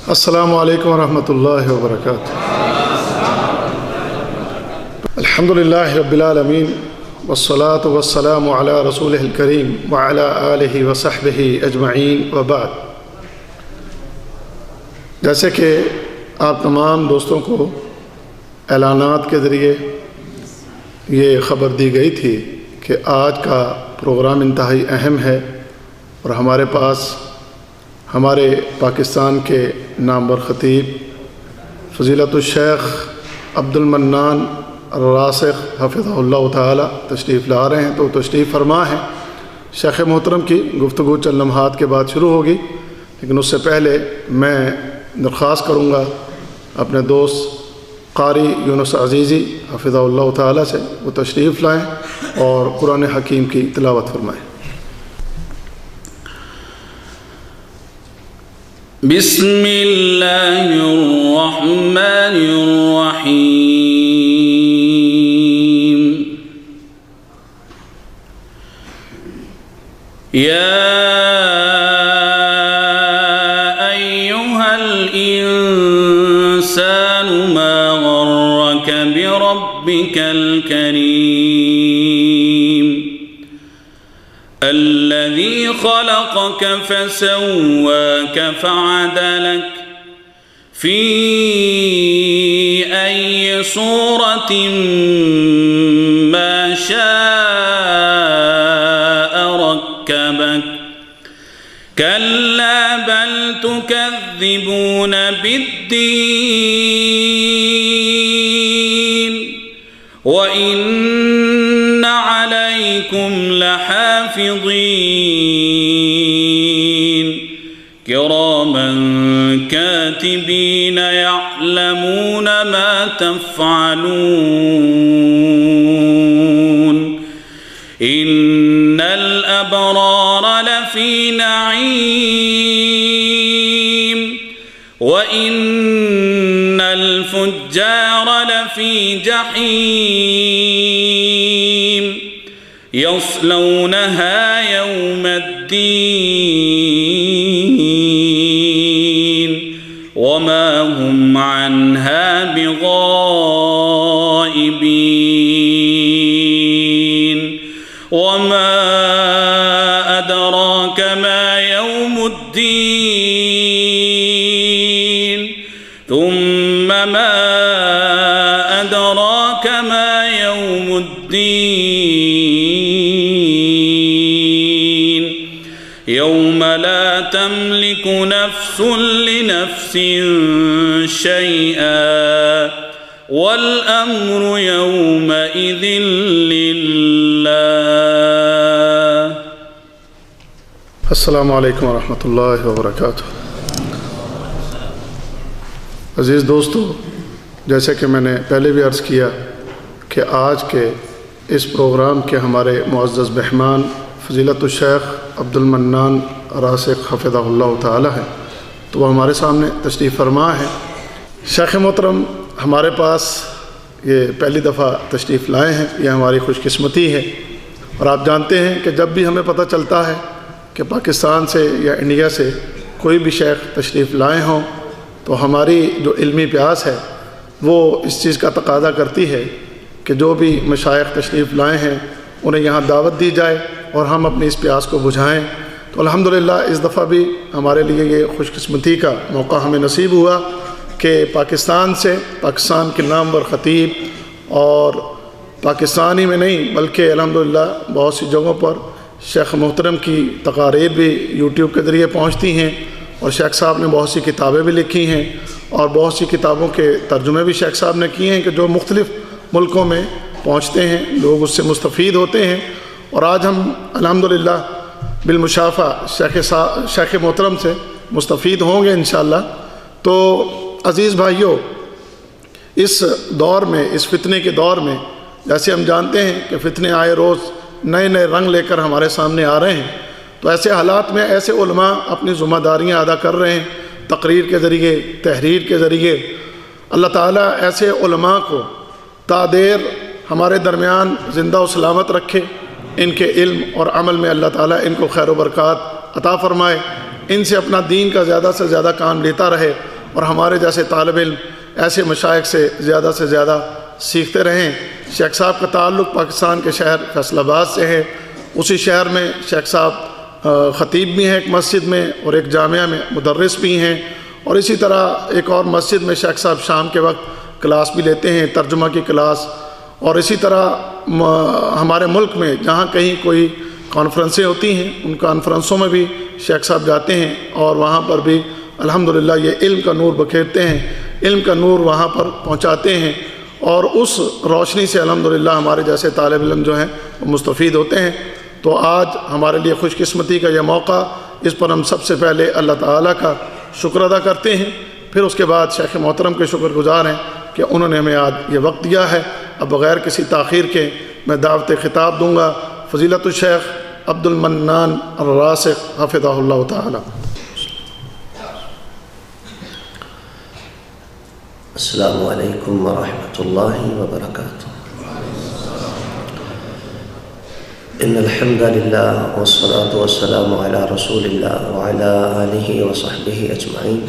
السلام علیکم ورحمۃ اللہ وبرکاتہ۔ الحمدللہ رب العالمین والصلاة والسلام علی رسولہ الکریم وعلی آلہ وصحبہ اجمعین وبعد۔ جیسے کہ آپ تمام دوستوں کو اعلانات کے ذریعے یہ خبر دی گئی تھی کہ آج کا پروگرام انتہائی اہم ہے اور ہمارے پاس ہمارے پاکستان کے نامور خطیب فضیلت الشیخ عبد المنان راسخ حفظہ اللہ تعالی تشریف لا رہے ہیں، تو تشریف فرما ہے۔ شیخ محترم کی گفتگو چند لمحات کے بعد شروع ہوگی، لیکن اس سے پہلے میں درخواست کروں گا اپنے دوست قاری یونس عزیزی حفظہ اللہ تعالی سے وہ تشریف لائیں اور قرآن حکیم کی تلاوت فرمائیں۔ بسم اللہ الرحمن الرحیم۔ یا ایہا الانسان ما غرک بربک الکریم الذي خلقك فسواك فعدلك في أي صورة ما شاء ركبك كلا بل تكذبون بالدين وإن عليكم لحافظين كراما كاتبين يعلمون ما تفعلون إن الأبرار لفي نعيم وإن الفجار لفي جحيم يصلونها يوم الدين وما هم عنها بغائبين وما أدراك ما يوم الدين ثم ما أدراك ما يوم الدين يوم لا تملك نفس لنفس شيئا والأمر يومئذ لله۔ السلام علیکم ورحمۃ اللہ وبرکاتہ۔ عزیز دوستو، جیسے کہ میں نے پہلے بھی عرض کیا کہ آج کے اس پروگرام کے ہمارے معزز مہمان فضیلت الشیخ عبد المنان راسخ حفظہ اللہ تعالی ہیں، تو وہ ہمارے سامنے تشریف فرما ہے۔ شیخ محترم ہمارے پاس یہ پہلی دفعہ تشریف لائے ہیں، یہ ہماری خوش قسمتی ہے، اور آپ جانتے ہیں کہ جب بھی ہمیں پتہ چلتا ہے کہ پاکستان سے یا انڈیا سے کوئی بھی شیخ تشریف لائے ہوں تو ہماری جو علمی پیاس ہے وہ اس چیز کا تقاضا کرتی ہے کہ جو بھی مشائخ تشریف لائے ہیں انہیں یہاں دعوت دی جائے اور ہم اپنی اس پیاس کو بجھائیں۔ تو الحمدللہ اس دفعہ بھی ہمارے لیے یہ خوش قسمتی کا موقع ہمیں نصیب ہوا کہ پاکستان کے نامور خطیب، اور پاکستان ہی میں نہیں بلکہ الحمدللہ بہت سی جگہوں پر شیخ محترم کی تقاریر بھی یوٹیوب کے ذریعے پہنچتی ہیں، اور شیخ صاحب نے بہت سی کتابیں بھی لکھی ہیں، اور بہت سی کتابوں کے ترجمے بھی شیخ صاحب نے کیے ہیں کہ جو مختلف ملکوں میں پہنچتے ہیں، لوگ اس سے مستفید ہوتے ہیں۔ اور آج ہم الحمدللہ بالمشافہ شیخ محترم سے مستفید ہوں گے انشاءاللہ۔ تو عزیز بھائیوں، اس دور میں، اس فتنے کے دور میں، جیسے ہم جانتے ہیں کہ فتنے آئے روز نئے نئے رنگ لے کر ہمارے سامنے آ رہے ہیں، تو ایسے حالات میں ایسے علماء اپنی ذمہ داریاں ادا کر رہے ہیں، تقریر کے ذریعے، تحریر کے ذریعے۔ اللہ تعالیٰ ایسے علماء کو تا دیر ہمارے درمیان زندہ و سلامت رکھے، ان کے علم اور عمل میں اللہ تعالیٰ ان کو خیر و برکات عطا فرمائے، ان سے اپنا دین کا زیادہ سے زیادہ کام لیتا رہے، اور ہمارے جیسے طالب علم ایسے مشائخ سے زیادہ سیکھتے رہیں۔ شیخ صاحب کا تعلق پاکستان کے شہر فیصل آباد سے ہے، اسی شہر میں شیخ صاحب خطیب بھی ہیں ایک مسجد میں، اور ایک جامعہ میں مدرس بھی ہیں، اور اسی طرح ایک اور مسجد میں شیخ صاحب شام کے وقت کلاس بھی لیتے ہیں، ترجمہ کی کلاس۔ اور اسی طرح ہمارے ملک میں جہاں کہیں کوئی کانفرنسیں ہوتی ہیں، ان کانفرنسوں میں بھی شیخ صاحب جاتے ہیں، اور وہاں پر بھی الحمدللہ یہ علم کا نور بکھیرتے ہیں، علم کا نور وہاں پر پہنچاتے ہیں، اور اس روشنی سے الحمدللہ ہمارے جیسے طالب علم جو ہیں وہ مستفید ہوتے ہیں۔ تو آج ہمارے لیے خوش قسمتی کا یہ موقع، اس پر ہم سب سے پہلے اللہ تعالیٰ کا شکر ادا کرتے ہیں، پھر اس کے بعد شیخ محترم کے شکر گزار ہیں کہ انہوں نے ہمیں آج یہ وقت دیا ہے۔ اب بغیر کسی تاخیر کے میں دعوت خطاب دوں گا فضیلت الشیخ عبد المنان الراسخ حفظہ اللہ تعالی۔ السلام علیکم ورحمۃ اللہ وبرکاتہ۔ ان الحمد للہ والصلاة والسلام علی رسول اللہ وعلی آلہ وصحبہ اجمعین۔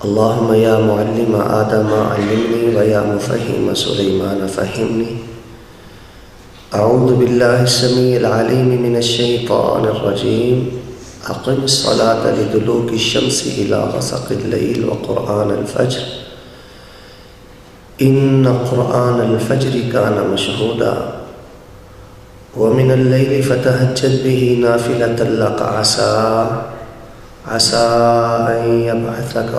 اللہم یا معلم آدم علمنی ویا مفہم سلیمان فہمنی۔ اعوذ باللہ السمیع العلیم من الشیطان الرجیم۔ اقم الصلاة لدلوک الشمس الى غسق اللیل وقرآن الفجر ان قرآن الفجر کان مشہودا ومن اللیل فتہجد به نافلة لک عسى ان یبعثک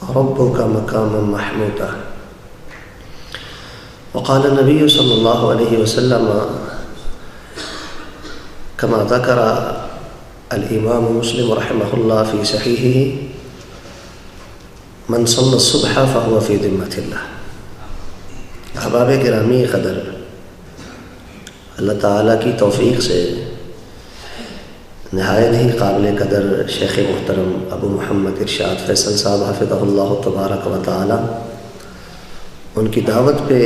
ربک مقاما محمودا۔ وقال النبی صلی اللہ علیہ وسلم كما ذکر الامام مسلم رحمہ اللہ فی صحیحہ من صلی الصبح فهو فی ذمۃ اللہ۔ احباب گرامی قدر، اللہ تعالیٰ کی توفیق سے نہایت ہی قابل قدر شیخ محترم ابو محمد ارشاد فیصل صاحب حفظہ اللہ تبارک و تعالی، ان کی دعوت پہ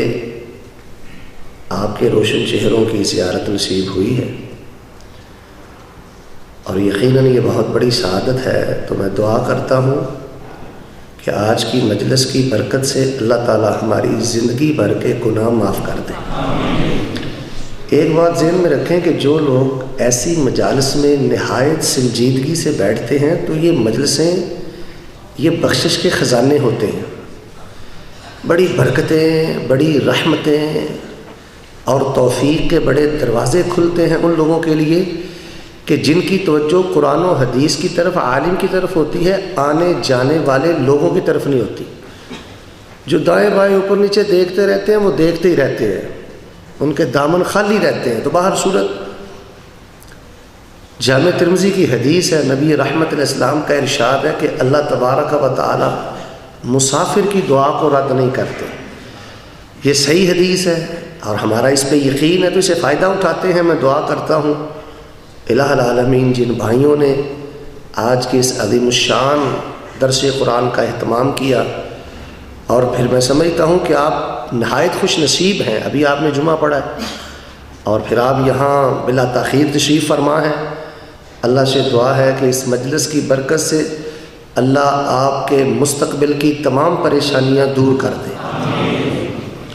آپ کے روشن چہروں کی زیارت نصیب ہوئی ہے، اور یقیناً یہ بہت بڑی سعادت ہے۔ تو میں دعا کرتا ہوں کہ آج کی مجلس کی برکت سے اللہ تعالیٰ ہماری زندگی بھر کے گناہ معاف کر دے۔ ایک بات ذہن میں رکھیں کہ جو لوگ ایسی مجالس میں نہایت سنجیدگی سے بیٹھتے ہیں تو یہ مجلسیں یہ بخشش کے خزانے ہوتے ہیں، بڑی برکتیں، بڑی رحمتیں اور توفیق کے بڑے دروازے کھلتے ہیں ان لوگوں کے لیے کہ جن کی توجہ قرآن و حدیث کی طرف، عالم کی طرف ہوتی ہے، آنے جانے والے لوگوں کی طرف نہیں ہوتی۔ جو دائیں بائیں اوپر نیچے دیکھتے رہتے ہیں وہ دیکھتے ہی رہتے ہیں، ان کے دامن خالی رہتے ہیں۔ تو باہر صورت جامع ترمذی کی حدیث ہے، نبی رحمت علیہ السلام کا ارشاد ہے کہ اللہ تبارک و تعالی مسافر کی دعا کو رد نہیں کرتے۔ یہ صحیح حدیث ہے اور ہمارا اس پہ یقین ہے، تو اسے فائدہ اٹھاتے ہیں۔ میں دعا کرتا ہوں الہ العالمین جن بھائیوں نے آج کے اس عظیم الشان درس قرآن کا اہتمام کیا، اور پھر میں سمجھتا ہوں کہ آپ نہایت خوش نصیب ہیں، ابھی آپ نے جمعہ پڑھا ہے اور پھر آپ یہاں بلا تاخیر تشریف فرما ہیں۔ اللہ سے دعا ہے کہ اس مجلس کی برکت سے اللہ آپ کے مستقبل کی تمام پریشانیاں دور کر دے۔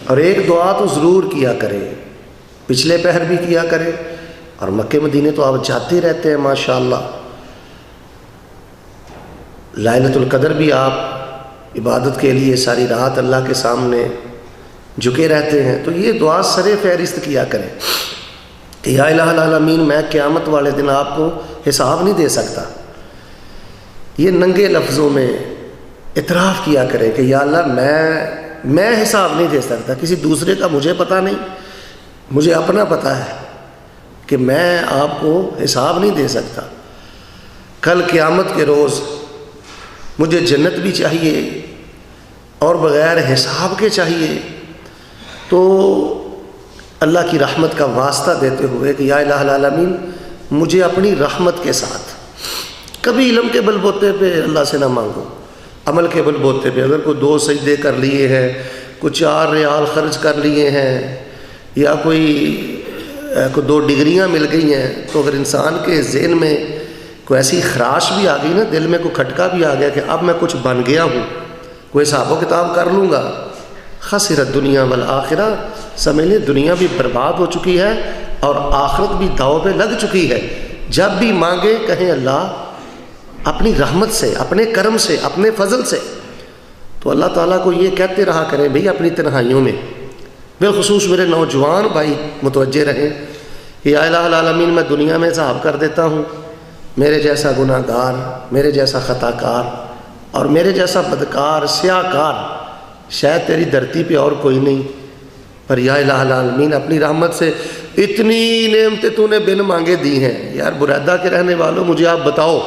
اور ایک دعا تو ضرور کیا کرے، پچھلے پہر بھی کیا کرے، اور مکہ مدینے تو آپ جاتے رہتے ہیں ماشاءاللہ۔ لائلۃ القدر بھی آپ عبادت کے لیے ساری رات اللہ کے سامنے جھکے رہتے ہیں، تو یہ دعا سر فہرست کیا کریں کہ یا الہ العالمین میں قیامت والے دن آپ کو حساب نہیں دے سکتا۔ یہ ننگے لفظوں میں اعتراف کیا کریں کہ یا اللہ میں حساب نہیں دے سکتا، کسی دوسرے کا مجھے پتہ نہیں، مجھے اپنا پتہ ہے کہ میں آپ کو حساب نہیں دے سکتا۔ کل قیامت کے روز مجھے جنت بھی چاہیے اور بغیر حساب کے چاہیے۔ تو اللہ کی رحمت کا واسطہ دیتے ہوئے کہ یا الہ العالمین مجھے اپنی رحمت کے ساتھ، کبھی علم کے بل بوتے پہ اللہ سے نہ مانگو، عمل کے بل بوتے پہ اگر کوئی 2 سجدے کر لیے ہیں، کوئی 4 ریال خرچ کر لیے ہیں، یا کوئی 2 ڈگریاں مل گئی ہیں، تو اگر انسان کے ذہن میں کوئی ایسی خراش بھی آ گئی نا، دل میں کوئی کھٹکا بھی آ گیا کہ اب میں کچھ بن گیا ہوں، کوئی حساب و کتاب کر لوں گا، خسرت دنیا والآخرہ، سمجھ لیں دنیا بھی برباد ہو چکی ہے اور آخرت بھی داؤ پہ لگ چکی ہے۔ جب بھی مانگے کہیں اللہ اپنی رحمت سے، اپنے کرم سے، اپنے فضل سے، تو اللہ تعالیٰ کو یہ کہتے رہا کریں بھئی اپنی تنہائیوں میں، بالخصوص میرے نوجوان بھائی متوجہ رہیں کہ یا الہ العالمین میں دنیا میں ذہاب کر دیتا ہوں، میرے جیسا گناہ گار، میرے جیسا خطا کار اور میرے جیسا بدکار سیاہ کار شاید تیری دھرتی پہ اور کوئی نہیں، پر یا الہ العالمین اپنی رحمت سے اتنی نعمتیں تو نے بن مانگے دی ہیں۔ یار برادہ کے رہنے والوں مجھے آپ بتاؤ،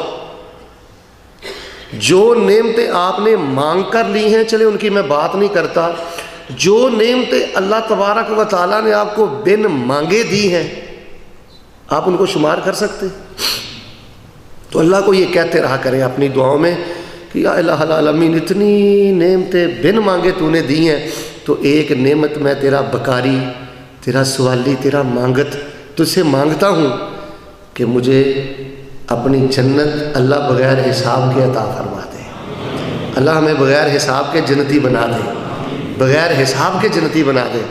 جو نعمتیں آپ نے مانگ کر لی ہیں، چلے ان کی میں بات نہیں کرتا، جو نعمتیں اللہ تبارک و تعالیٰ نے آپ کو بن مانگے دی ہیں، آپ ان کو شمار کر سکتے؟ تو اللہ کو یہ کہتے رہا کریں اپنی دعاؤں میں کہ یا الہ العالمین اتنی نعمتیں بن مانگے تو نے دی ہیں، تو ایک نعمت میں تیرا بکاری، تیرا سوالی، تیرا مانگت تجھ سے مانگتا ہوں کہ مجھے اپنی جنت اللہ بغیر حساب کے عطا فرما دے۔ اللہ ہمیں بغیر حساب کے جنتی بنا دے، بغیر حساب کے جنتی بنا دے۔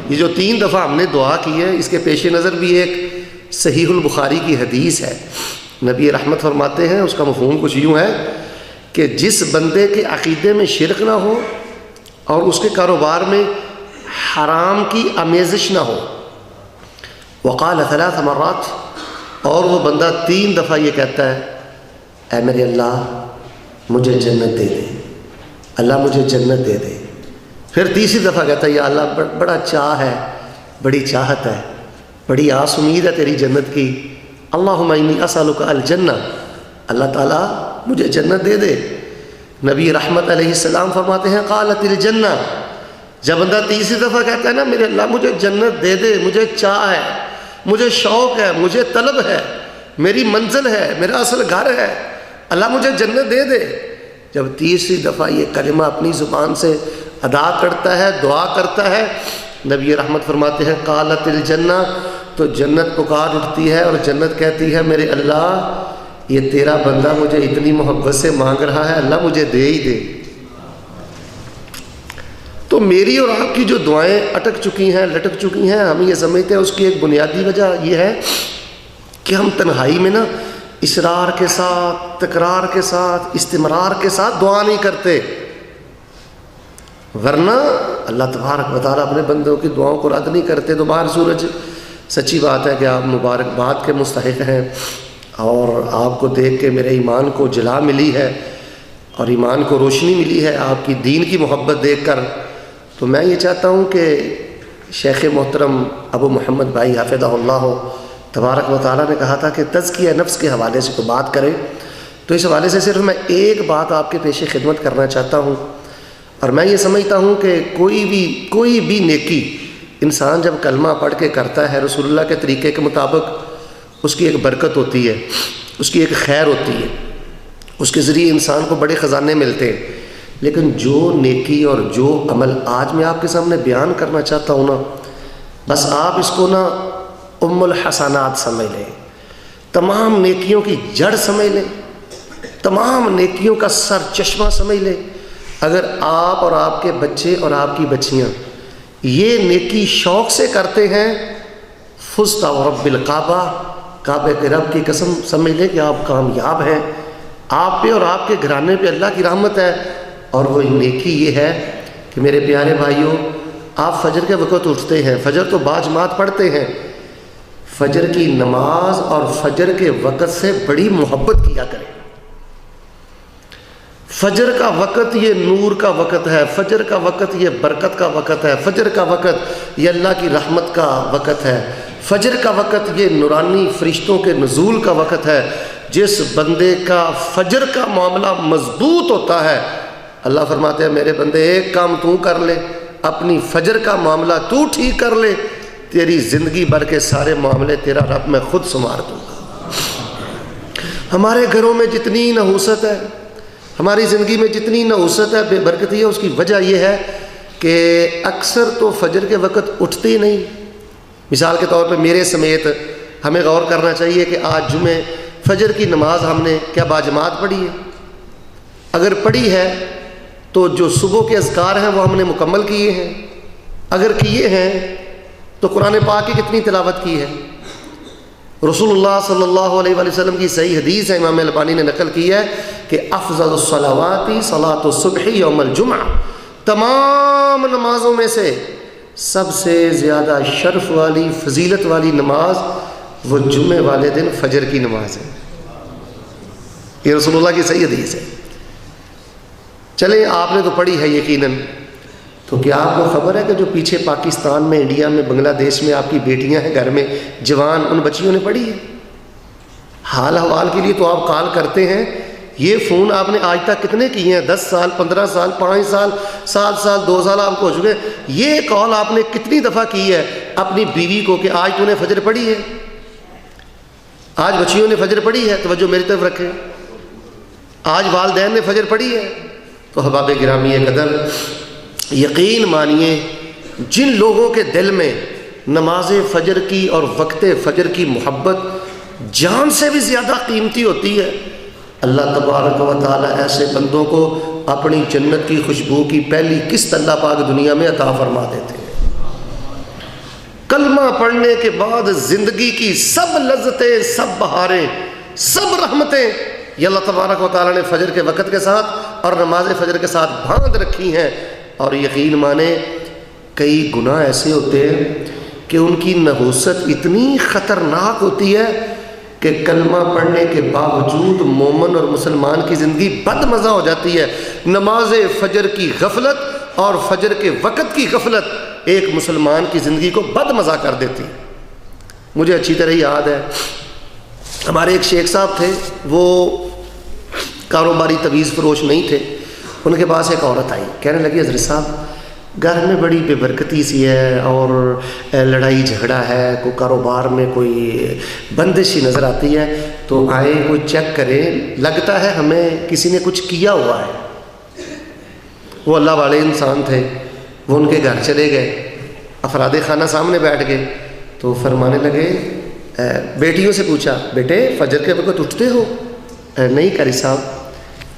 یہ جو 3 دفعہ ہم نے دعا کی ہے، اس کے پیش نظر بھی ایک صحیح البخاری کی حدیث ہے، نبی رحمت فرماتے ہیں، اس کا مفہوم کچھ یوں ہے کہ جس بندے کے عقیدے میں شرک نہ ہو اور اس کے کاروبار میں حرام کی آمیزش نہ ہو، وقال 3 مرات، اور وہ بندہ 3 دفعہ یہ کہتا ہے اے میرے اللہ مجھے جنت دے دے، اللہ مجھے جنت دے دے، پھر تیسری دفعہ کہتا ہے یا اللہ بڑا چاہ ہے، بڑی چاہت ہے، بڑی آس امید ہے تیری جنت کی، اللہم انی اسألک الجنہ، اللہ تعالیٰ مجھے جنت دے دے۔ نبی رحمت علیہ السلام فرماتے ہیں قالت الجنہ، جب بندہ تیسری دفعہ کہتا ہے نا میرے اللہ مجھے جنت دے دے، مجھے چاہ ہے، مجھے شوق ہے، مجھے طلب ہے، میری منزل ہے، میرا اصل گھر ہے، اللہ مجھے جنت دے دے، جب تیسری دفعہ یہ کلمہ اپنی زبان سے ادا کرتا ہے، دعا کرتا ہے، نبی رحمت فرماتے ہیں قالت الجنہ، تو جنت پکار اٹھتی ہے اور جنت کہتی ہے میرے اللہ یہ تیرا بندہ مجھے اتنی محبت سے مانگ رہا ہے، اللہ مجھے دے ہی دے۔ تو میری اور آپ کی جو دعائیں اٹک چکی ہیں، لٹک چکی ہیں، ہم یہ سمجھتے ہیں اس کی ایک بنیادی وجہ یہ ہے کہ ہم تنہائی میں نا اصرار کے ساتھ، تکرار کے ساتھ، استمرار کے ساتھ دعا نہیں کرتے، ورنہ اللہ تبارک و تعالیٰ اپنے بندوں کی دعاؤں کو رد نہیں کرتے۔ تو باہر سورج، سچی بات ہے کہ آپ مبارکباد کے مستحق ہیں، اور آپ کو دیکھ کے میرے ایمان کو جلا ملی ہے اور ایمان کو روشنی ملی ہے آپ کی دین کی محبت دیکھ کر۔ تو میں یہ چاہتا ہوں کہ شیخ محترم ابو محمد بھائی حفظہ اللہ تبارک و تعالیٰ نے کہا تھا کہ تزکیہ نفس کے حوالے سے تو بات کریں، تو اس حوالے سے صرف میں ایک بات آپ کے پیش خدمت کرنا چاہتا ہوں، اور میں یہ سمجھتا ہوں کہ کوئی بھی نیکی انسان جب کلمہ پڑھ کے کرتا ہے رسول اللہ کے طریقے کے مطابق، اس کی ایک برکت ہوتی ہے، اس کی ایک خیر ہوتی ہے، اس کے ذریعے انسان کو بڑے خزانے ملتے ہیں۔ لیکن جو نیکی اور جو عمل آج میں آپ کے سامنے بیان کرنا چاہتا ہوں نا، بس آپ اس کو نا ام الحسنات سمجھ لیں، تمام نیکیوں کی جڑ سمجھ لیں، تمام نیکیوں کا سر چشمہ سمجھ لیں۔ اگر آپ اور آپ کے بچے اور آپ کی بچیاں یہ نیکی شوق سے کرتے ہیں، فزت ورب الکعبہ، کعبے کے رب کی قسم سمجھ لیں کہ آپ کامیاب ہیں، آپ پہ اور آپ کے گھرانے پہ اللہ کی رحمت ہے۔ اور وہ نیکی یہ ہے کہ میرے پیارے بھائیوں، آپ فجر کے وقت اٹھتے ہیں، فجر تو باجماعت پڑھتے ہیں، فجر کی نماز اور فجر کے وقت سے بڑی محبت کیا کریں۔ فجر کا وقت یہ نور کا وقت ہے، فجر کا وقت یہ برکت کا وقت ہے، فجر کا وقت یہ اللہ کی رحمت کا وقت ہے، فجر کا وقت یہ نورانی فرشتوں کے نزول کا وقت ہے۔ جس بندے کا فجر کا معاملہ مضبوط ہوتا ہے، اللہ فرماتے ہیں میرے بندے ایک کام تو کر لے، اپنی فجر کا معاملہ تو ٹھیک کر لے، تیری زندگی بھر کے سارے معاملے تیرا رب میں خود سنوار دوں گا۔ ہمارے گھروں میں جتنی نحوست ہے، ہماری زندگی میں جتنی نحوست ہے، بے برکتی ہے، اس کی وجہ یہ ہے کہ اکثر تو فجر کے وقت اٹھتے ہی نہیں۔ مثال کے طور پہ میرے سمیت ہمیں غور کرنا چاہیے کہ آج جمعے فجر کی نماز ہم نے کیا باجماعت پڑھی ہے؟ اگر پڑھی ہے تو جو صبح کے اذکار ہیں وہ ہم نے مکمل کیے ہیں؟ اگر کیے ہیں تو قرآن پاک کی کتنی تلاوت کی ہے؟ رسول اللہ صلی اللہ علیہ وآلہ وسلم کی صحیح حدیث ہے، امام البانی نے نقل کی ہے کہ افضل الصلوات صلاۃ الصبح یوم الجمعہ، تمام نمازوں میں سے سب سے زیادہ شرف والی، فضیلت والی نماز وہ جمعے والے دن فجر کی نماز ہے۔ یہ رسول اللہ کی صحیح حدیث ہے۔ چلیں آپ نے تو پڑھی ہے یقیناً، تو کیا آپ کو خبر ہے کہ جو پیچھے پاکستان میں، انڈیا میں، بنگلہ دیش میں آپ کی بیٹیاں ہیں گھر میں جوان، ان بچیوں نے پڑھی ہے؟ حال احوال کے لیے تو آپ کال کرتے ہیں، یہ فون آپ نے آج تک کتنے کیے ہیں؟ 10 سال، 15 سال، 5 سال، 7 سال، 2 سال آپ کو ہو چکے ہیں۔ یہ کال آپ نے کتنی دفعہ کی ہے اپنی بیوی کو کہ آج تو نے فجر پڑھی ہے؟ آج بچیوں نے فجر پڑھی ہے؟ توجہ میری طرف رکھیں۔ آج والدین نے فجر پڑھی ہے؟ تو احباب گرامی قدر، یقین مانیے جن لوگوں کے دل میں نماز فجر کی اور وقت فجر کی محبت جان سے بھی زیادہ قیمتی ہوتی ہے، اللہ تبارک و تعالیٰ ایسے بندوں کو اپنی جنت کی خوشبو کی پہلی قسط اللہ پاک دنیا میں عطا فرما دیتے ہیں۔ کلمہ پڑھنے کے بعد زندگی کی سب لذتیں، سب بہاریں، سب رحمتیں یہ اللہ تبارک و تعالیٰ نے فجر کے وقت کے ساتھ اور نماز فجر کے ساتھ باندھ رکھی ہیں۔ اور یقین مانے کئی گناہ ایسے ہوتے ہیں کہ ان کی نحوست اتنی خطرناک ہوتی ہے کہ کلمہ پڑھنے کے باوجود مومن اور مسلمان کی زندگی بد مزہ ہو جاتی ہے۔ نماز فجر کی غفلت اور فجر کے وقت کی غفلت ایک مسلمان کی زندگی کو بد مزہ کر دیتی۔ مجھے اچھی طرح یاد ہے، ہمارے ایک شیخ صاحب تھے، وہ کاروباری تویز فروش نہیں تھے۔ ان کے پاس ایک عورت آئی، کہنے لگی حضرت صاحب گھر میں بڑی بے برکتی سی ہے اور لڑائی جھگڑا ہے، کوئی کاروبار میں کوئی بندش ہی نظر آتی ہے، تو آئیں کوئی چیک کریں، لگتا ہے ہمیں کسی نے کچھ کیا ہوا ہے۔ وہ اللہ والے انسان تھے، وہ ان کے گھر چلے گئے، افراد خانہ سامنے بیٹھ گئے، تو فرمانے لگے، بیٹیوں سے پوچھا بیٹے فجر کے وقت اٹھتے ہو؟ نہیں قاری صاحب۔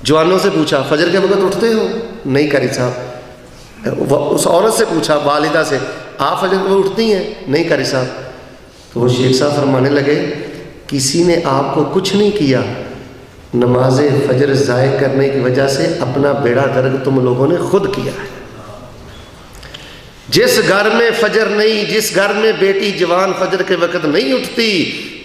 جوانوں سے پوچھا فجر کے وقت اٹھتے ہو؟ نہیں قاری صاحب۔ اس عورت سے پوچھا والدہ سے، آپ فجر کے وقت اٹھتی ہیں؟ نہیں قاری صاحب۔ تو وہ شیخ صاحب فرمانے لگے، کسی نے آپ کو کچھ نہیں کیا، نماز فجر ضائع کرنے کی وجہ سے اپنا بیڑا غرق تم لوگوں نے خود کیا ہے۔ جس گھر میں فجر نہیں، جس گھر میں بیٹی جوان فجر کے وقت نہیں اٹھتی،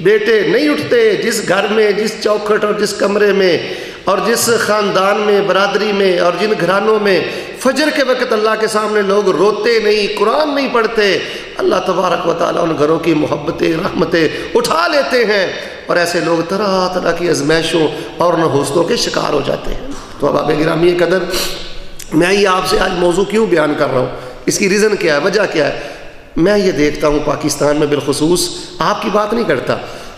بیٹے نہیں اٹھتے، جس گھر میں، جس چوکھٹ اور جس کمرے میں اور جس خاندان میں، برادری میں اور جن گھرانوں میں فجر کے وقت اللہ کے سامنے لوگ روتے نہیں، قرآن نہیں پڑھتے، اللہ تبارک و تعالیٰ ان گھروں کی محبتیں، رحمتیں اٹھا لیتے ہیں، اور ایسے لوگ طرح طرح کی ازمائشوں اور نحوستوں کے شکار ہو جاتے ہیں۔ تو احباب گرامی قدر، میں یہ آپ سے آج موضوع کیوں بیان کر رہا ہوں، اس کی ریزن کیا ہے، وجہ کیا ہے؟ میں یہ دیکھتا ہوں پاکستان میں بالخصوص، آپ کی بات نہیں کرتا،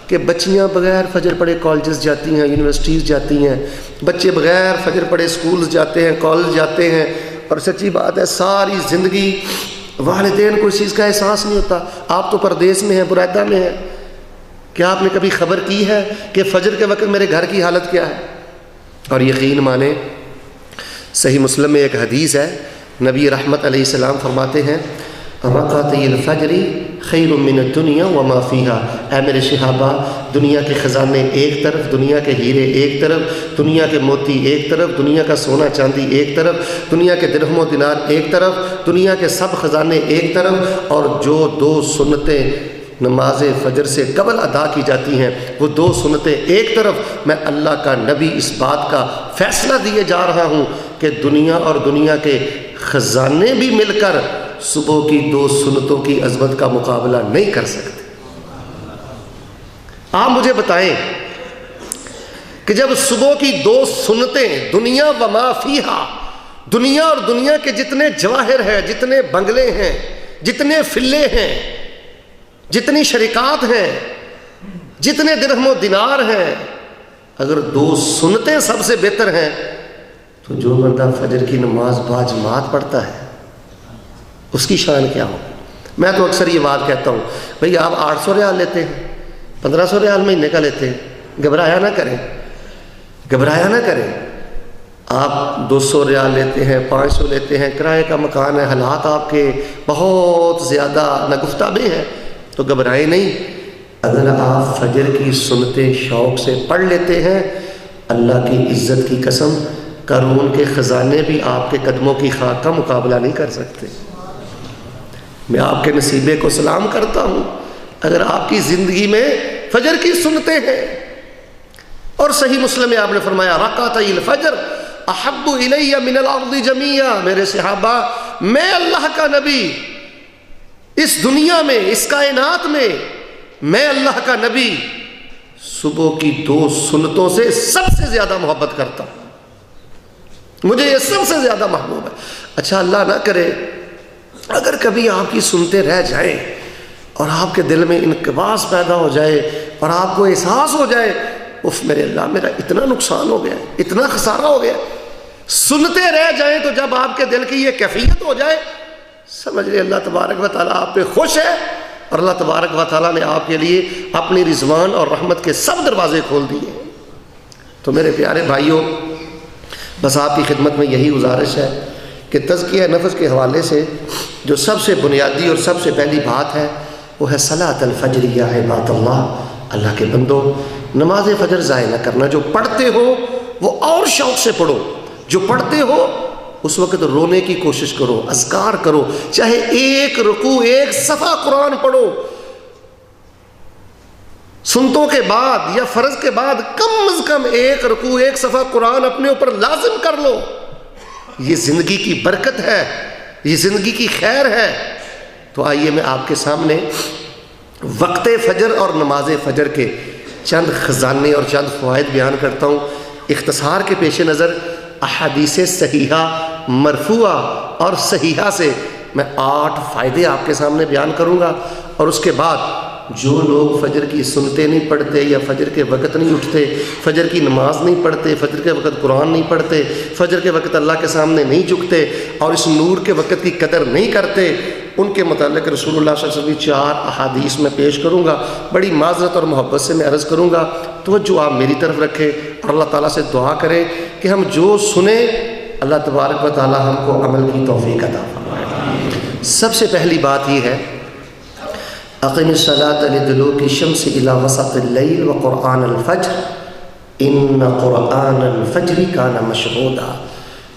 کہ بچیاں بغیر فجر پڑھے کالجز جاتی ہیں، یونیورسٹیز جاتی ہیں، بچے بغیر فجر پڑھے سکولز جاتے ہیں، کالج جاتے ہیں، اور سچی بات ہے ساری زندگی والدین کو اس چیز کا احساس نہیں ہوتا۔ آپ تو پردیس میں ہیں، برادہ میں ہیں، کیا آپ نے کبھی خبر کی ہے کہ فجر کے وقت میرے گھر کی حالت کیا ہے؟ اور یقین مانے صحیح مسلم میں ایک حدیث ہے، نبی رحمت علیہ السلام فرماتے ہیں، رکعتي الفجر خیر من الدنیا وما فیہا، اے میرے صحابہ دنیا کے خزانے ایک طرف، دنیا کے ہیرے ایک طرف، دنیا کے موتی ایک طرف، دنیا کا سونا چاندی ایک طرف، دنیا کے درہم و دینار ایک طرف، دنیا کے سب خزانے ایک طرف، اور جو 2 سنتیں نماز فجر سے قبل ادا کی جاتی ہیں وہ 2 سنتیں ایک طرف، میں اللہ کا نبی اس بات کا فیصلہ دیے جا رہا ہوں کہ دنیا اور دنیا کے خزانے بھی مل کر صبح کی 2 سنتوں کی عظمت کا مقابلہ نہیں کر سکتے۔ آپ مجھے بتائیں کہ جب صبح کی 2 سنتیں، دنیا و ما فیہا، دنیا اور دنیا کے جتنے جواہر ہیں، جتنے بنگلے ہیں، جتنے فلے ہیں، جتنی شرکات ہیں، جتنے درہم و دینار ہیں، اگر 2 سنتیں سب سے بہتر ہیں تو جو بندہ فجر کی نماز باجماعت پڑھتا ہے اس کی شان کیا ہو۔ میں تو اکثر یہ بات کہتا ہوں، بھئی آپ 800 ریال لیتے ہیں، 1500 ریال مہینے کا لیتے ہیں، گھبرایا نہ کریں، گھبرایا نہ کریں۔ آپ 200 ریال لیتے ہیں، 500 لیتے ہیں، کرائے کا مکان ہے، حالات آپ کے بہت زیادہ نگفتہ بھی ہیں، تو گھبرائیں نہیں۔ اگر آپ فجر کی سنتیں شوق سے پڑھ لیتے ہیں، اللہ کی عزت کی قسم، قارون کے خزانے بھی آپ کے قدموں کی خاک کا مقابلہ نہیں کر سکتے۔ میں آپ کے نصیبے کو سلام کرتا ہوں اگر آپ کی زندگی میں فجر کی سنتیں ہیں۔ اور صحیح مسلم میں آپ نے فرمایا رکعتي الفجر احب الی من الارض جميعا، میرے صحابہ، میں اللہ کا نبی اس دنیا میں، اس کائنات میں اللہ کا نبی صبح کی 2 سنتوں سے سب سے زیادہ محبت کرتا ہوں، مجھے یہ سب سے زیادہ محبوب ہے۔ اچھا اللہ نہ کرے اگر کبھی آپ کی سنتے رہ جائیں اور آپ کے دل میں انقباض پیدا ہو جائے اور آپ کو احساس ہو جائے اف میرے اللہ میرا اتنا نقصان ہو گیا، اتنا خسارہ ہو گیا، سنتے رہ جائیں، تو جب آپ کے دل کی یہ کیفیت ہو جائے سمجھ لیں اللہ تبارک و تعالیٰ آپ پہ خوش ہے اور اللہ تبارک و تعالیٰ نے آپ کے لیے اپنی رضوان اور رحمت کے سب دروازے کھول دیے۔ تو میرے پیارے بھائیوں، بس آپ کی خدمت میں یہی گزارش ہے کہ تزکیہ نفس کے حوالے سے جو سب سے بنیادی اور سب سے پہلی بات ہے وہ ہے صلاۃ الفجر یا عباد اللہ کے بندو، نماز فجر ضائع نہ کرنا۔ جو پڑھتے ہو وہ اور شوق سے پڑھو، جو پڑھتے ہو اس وقت رونے کی کوشش کرو، اذکار کرو، چاہے 1 رکوع 1 صفحہ قرآن پڑھو، سنتوں کے بعد یا فرض کے بعد کم از کم 1 رکوع 1 صفحہ قرآن اپنے اوپر لازم کر لو۔ یہ زندگی کی برکت ہے، یہ زندگی کی خیر ہے۔ تو آئیے میں آپ کے سامنے وقت فجر اور نماز فجر کے چند خزانے اور چند فوائد بیان کرتا ہوں۔ اختصار کے پیش نظر احادیث صحیحہ مرفوعہ اور صحیحہ سے میں 8 فائدے آپ کے سامنے بیان کروں گا، اور اس کے بعد جو لوگ فجر کی سنتے نہیں پڑھتے یا فجر کے وقت نہیں اٹھتے، فجر کی نماز نہیں پڑھتے، فجر کے وقت قرآن نہیں پڑھتے، فجر کے وقت اللہ کے سامنے نہیں جھکتے اور اس نور کے وقت کی قدر نہیں کرتے، ان کے متعلق رسول اللہ صلی اللہ علیہ وسلم کی 4 احادیث میں پیش کروں گا۔ بڑی معذرت اور محبت سے میں عرض کروں گا توجہ آپ میری طرف رکھیں اور اللہ تعالیٰ سے دعا کریں کہ ہم جو سنیں اللہ تبارک و تعالیٰ ہم کو عمل کی توفیق عطا فرمائے۔ سب سے پہلی بات یہ ہے اقم الصلاۃ لدلوک الشمس الی غسق اللیل وقرآن الفجر ان قرآن الفجر کان مشہودا۔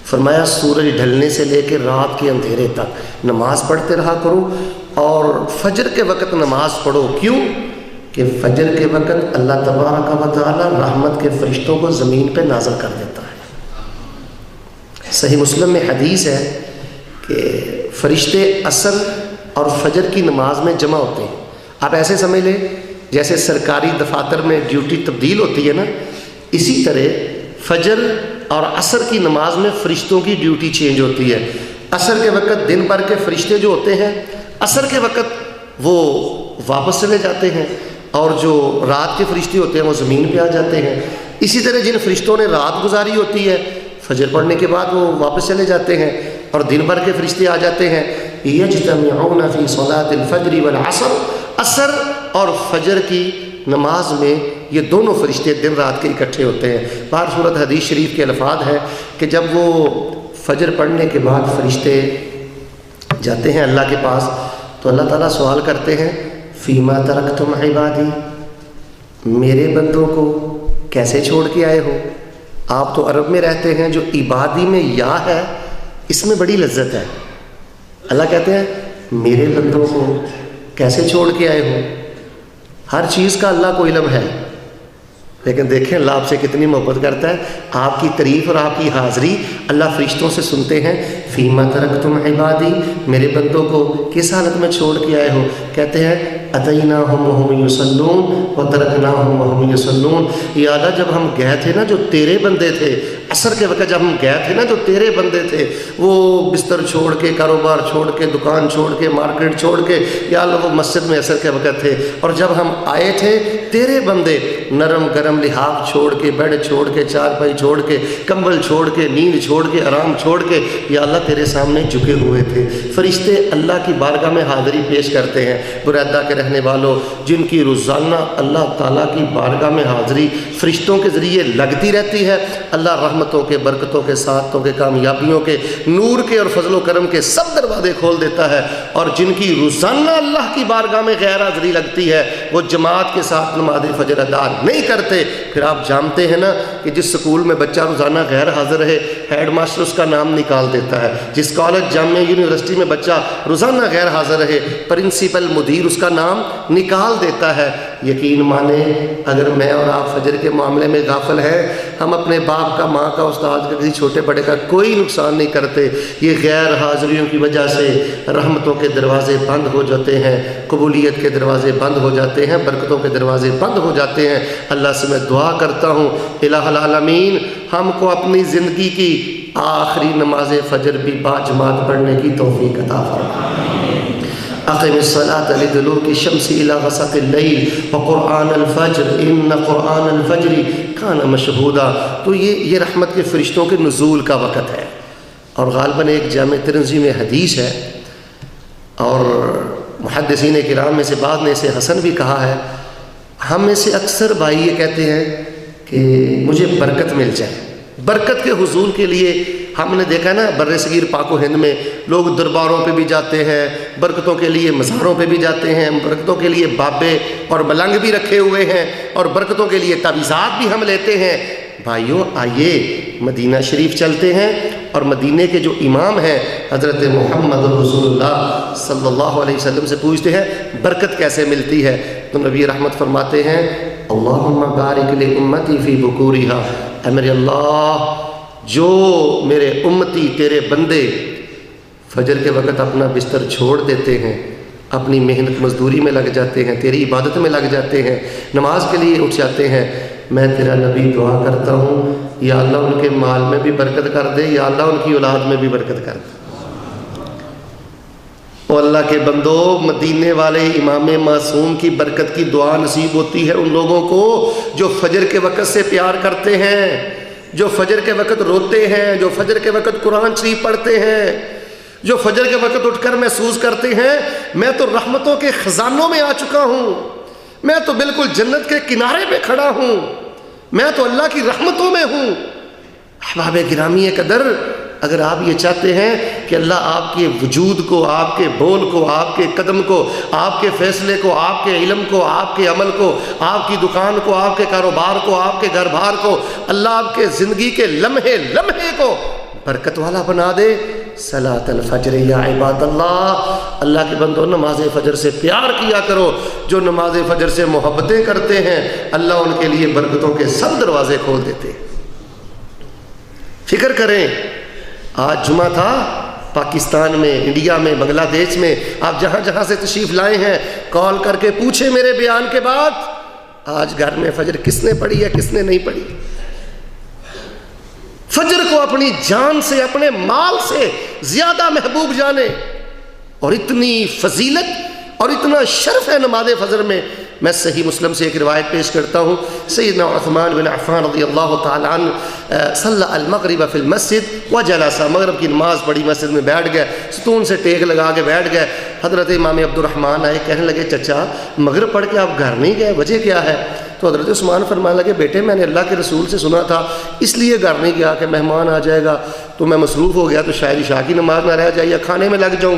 فرمایا سورج ڈھلنے سے لے کے رات کے اندھیرے تک نماز پڑھتے رہا کرو، اور فجر کے وقت نماز پڑھو۔ کیوں کہ فجر کے وقت اللہ تبارک و تعالی رحمت کے فرشتوں کو زمین پہ نازل کر دیتا ہے۔ صحیح مسلم میں حدیث ہے کہ فرشتے عصر اور فجر کی نماز میں جمع ہوتے ہیں۔ آپ ایسے سمجھ لیں جیسے سرکاری دفاتر میں ڈیوٹی تبدیل ہوتی ہے نا، اسی طرح فجر اور عصر کی نماز میں فرشتوں کی ڈیوٹی چینج ہوتی ہے۔ عصر کے وقت دن بھر کے فرشتے جو ہوتے ہیں عصر کے وقت وہ واپس چلے جاتے ہیں، اور جو رات کے فرشتے ہوتے ہیں وہ زمین پہ آ جاتے ہیں۔ اسی طرح جن فرشتوں نے رات گزاری ہوتی ہے فجر پڑھنے کے بعد وہ واپس چلے جاتے ہیں اور دن بھر کے فرشتے آ جاتے ہیں۔ یجتمعون فی صلاۃ الفجر والعصر، عصر اور فجر کی نماز میں یہ دونوں فرشتے دن رات کے اکٹھے ہوتے ہیں۔ بہر صورت حدیث شریف کے الفاظ ہیں کہ جب وہ فجر پڑھنے کے بعد فرشتے جاتے ہیں اللہ کے پاس تو اللہ تعالیٰ سوال کرتے ہیں فیما ترکتم عبادی، میرے بندوں کو کیسے چھوڑ کے آئے ہو؟ آپ تو عرب میں رہتے ہیں، جو عبادی میں یا ہے اس میں بڑی لذت ہے۔ اللہ کہتے ہیں میرے بندوں کو کیسے چھوڑ کے آئے ہو؟ ہر چیز کا اللہ کو علم ہے، لیکن دیکھیں اللہ آپ سے کتنی محبت کرتا ہے۔ آپ کی تعریف اور آپ کی حاضری اللہ فرشتوں سے سنتے ہیں۔ فیما ترکتم عبادی، میرے بندوں کو کس حالت میں چھوڑ کے آئے ہو؟ کہتے ہیں اتیناہم وہم یصلون وترکناہم وہم یصلون۔ یا اللہ جب ہم گئے تھے نا جو تیرے بندے تھے عصر کے وقت جب ہم گئے تھے نا، جو تیرے بندے تھے وہ بستر چھوڑ کے، کاروبار چھوڑ کے، دکان چھوڑ کے، مارکیٹ چھوڑ کے، یا اللہ وہ مسجد میں عصر کے وقت تھے، اور جب ہم آئے تھے تیرے بندے نرم گرم لحاف چھوڑ کے، بیڈ چھوڑ کے، چارپائی چھوڑ کے، کمبل چھوڑ کے، نیند چھوڑ کے، آرام چھوڑ کے یا اللہ تیرے سامنے جھکے ہوئے تھے۔ فرشتے اللہ کی بارگاہ میں حاضری پیش کرتے ہیں۔ برائدہ کے رہنے والوں، جن کی روزانہ اللہ تعالیٰ کی بارگاہ میں حاضری فرشتوں کے ذریعے لگتی رہتی ہے، اللہ رحمتوں کے، برکتوں کے، سعادتوں کے، کامیابیوں کے، نور کے اور فضل و کرم کے سب دروازے کھول دیتا ہے۔ اور جن کی روزانہ اللہ کی بارگاہ میں غیر حاضری لگتی ہے، وہ جماعت کے ساتھ نماز فجر ادا نہیں کرتے۔ پھر آپ جانتے ہیں نا کہ جس سکول میں بچہ روزانہ غیر حاضر رہے، ہیڈ ماسٹر اس کا نام نکال دیتا ہے۔ جس کالج، جامعہ، یونیورسٹی میں بچہ روزانہ غیر حاضر رہے، پرنسپل، مدیر اس کا نام نکال دیتا ہے۔ یقین مانے اگر میں اور آپ فجر کے معاملے میں غافل ہیں، ہم اپنے باپ کا، ماں کا، استاد کا، کسی چھوٹے بڑے کا کوئی نقصان نہیں کرتے۔ یہ غیر حاضریوں کی وجہ سے رحمتوں کے دروازے بند ہو جاتے ہیں، قبولیت کے دروازے بند ہو جاتے ہیں، برکتوں کے دروازے بند ہو جاتے ہیں۔ اللہ سے میں دعا کرتا ہوں الہ العالمین ہم کو اپنی زندگی کی آخری نماز فجر بھی باجماعت پڑھنے کی توفیق عطا فرمائے۔ اقم الصلاة لدلوک الشمس الى غسق اللیل وقرآن الفجر ان قرآن الفجر کان مشہودا۔ تو یہ رحمت کے فرشتوں کے نزول کا وقت ہے، اور غالباً ایک جامع ترمذی میں حدیث ہے، اور محدثین کرام میں سے بعض نے اسے حسن بھی کہا ہے۔ ہم میں سے اکثر بھائی یہ کہتے ہیں کہ مجھے برکت مل جائے۔ برکت کے حصول کے لیے ہم نے دیکھا نا بر صغیر پاک و ہند میں لوگ درباروں پہ بھی جاتے ہیں، برکتوں کے لیے مزاروں پہ بھی جاتے ہیں، برکتوں کے لیے بابے اور ملنگ بھی رکھے ہوئے ہیں، اور برکتوں کے لیے تعویذات بھی ہم لیتے ہیں۔ بھائیو آئیے مدینہ شریف چلتے ہیں، اور مدینے کے جو امام ہیں حضرت محمد رسول اللہ صلی اللہ علیہ وسلم سے پوچھتے ہیں برکت کیسے ملتی ہے، تو نبی رحمت فرماتے ہیں اللہم بارک لامتی فی بکورہا، اے میرے اللہ جو میرے امتی تیرے بندے فجر کے وقت اپنا بستر چھوڑ دیتے ہیں، اپنی محنت مزدوری میں لگ جاتے ہیں، تیری عبادت میں لگ جاتے ہیں، نماز کے لیے اٹھ جاتے ہیں، میں تیرا نبی دعا کرتا ہوں یا اللہ ان کے مال میں بھی برکت کر دے، یا اللہ ان کی اولاد میں بھی برکت کر دے۔ اور اللہ کے بندو، مدینے والے امام معصوم کی برکت کی دعا نصیب ہوتی ہے ان لوگوں کو جو فجر کے وقت سے پیار کرتے ہیں، جو فجر کے وقت روتے ہیں، جو فجر کے وقت قرآن شریف پڑھتے ہیں، جو فجر کے وقت اٹھ کر محسوس کرتے ہیں میں تو رحمتوں کے خزانوں میں آ چکا ہوں، میں تو بالکل جنت کے کنارے پہ کھڑا ہوں، میں تو اللہ کی رحمتوں میں ہوں۔ احباب گرامی قدر، اگر آپ یہ چاہتے ہیں کہ اللہ آپ کے وجود کو، آپ کے بول کو، آپ کے قدم کو، آپ کے فیصلے کو، آپ کے علم کو، آپ کے عمل کو، آپ کی دکان کو، آپ کے کاروبار کو، آپ کے گھر بار کو، اللہ آپ کے زندگی کے لمحے لمحے کو برکت والا بنا دے، صلاۃ الفجر یا عباد اللہ کے بندو نماز فجر سے پیار کیا کرو۔ جو نماز فجر سے محبتیں کرتے ہیں اللہ ان کے لیے برکتوں کے سب دروازے کھول دیتے۔ فکر کریں، آج جمعہ تھا پاکستان میں، انڈیا میں، بنگلہ دیش میں، آپ جہاں جہاں سے تشریف لائے ہیں کال کر کے پوچھیں میرے بیان کے بعد آج گھر میں فجر کس نے پڑھی ہے، کس نے نہیں پڑھی۔ فجر کو اپنی جان سے، اپنے مال سے زیادہ محبوب جانے، اور اتنی فضیلت اور اتنا شرف ہے نماز فجر میں۔ میں صحیح مسلم سے ایک روایت پیش کرتا ہوں، سیدنا عثمان بن عفان رضی اللہ تعالیٰ عنہ صلی المغرب فی المسجد وجلس، مغرب کی نماز پڑھی، مسجد میں بیٹھ گئے، ستون سے ٹیک لگا کے بیٹھ گئے۔ حضرت امام عبد الرحمن آئے، کہنے لگے چچا مغرب پڑھ کے آپ گھر نہیں گئے، وجہ کیا ہے؟ تو حضرت عثمان فرمانے لگے بیٹے میں نے اللہ کے رسول سے سنا تھا اس لیے گھر نہیں گیا کہ مہمان آ جائے گا، تو میں مصروف ہو گیا تو شاید عشاء کی نماز نہ رہ جائے یا کھانے میں لگ جاؤں،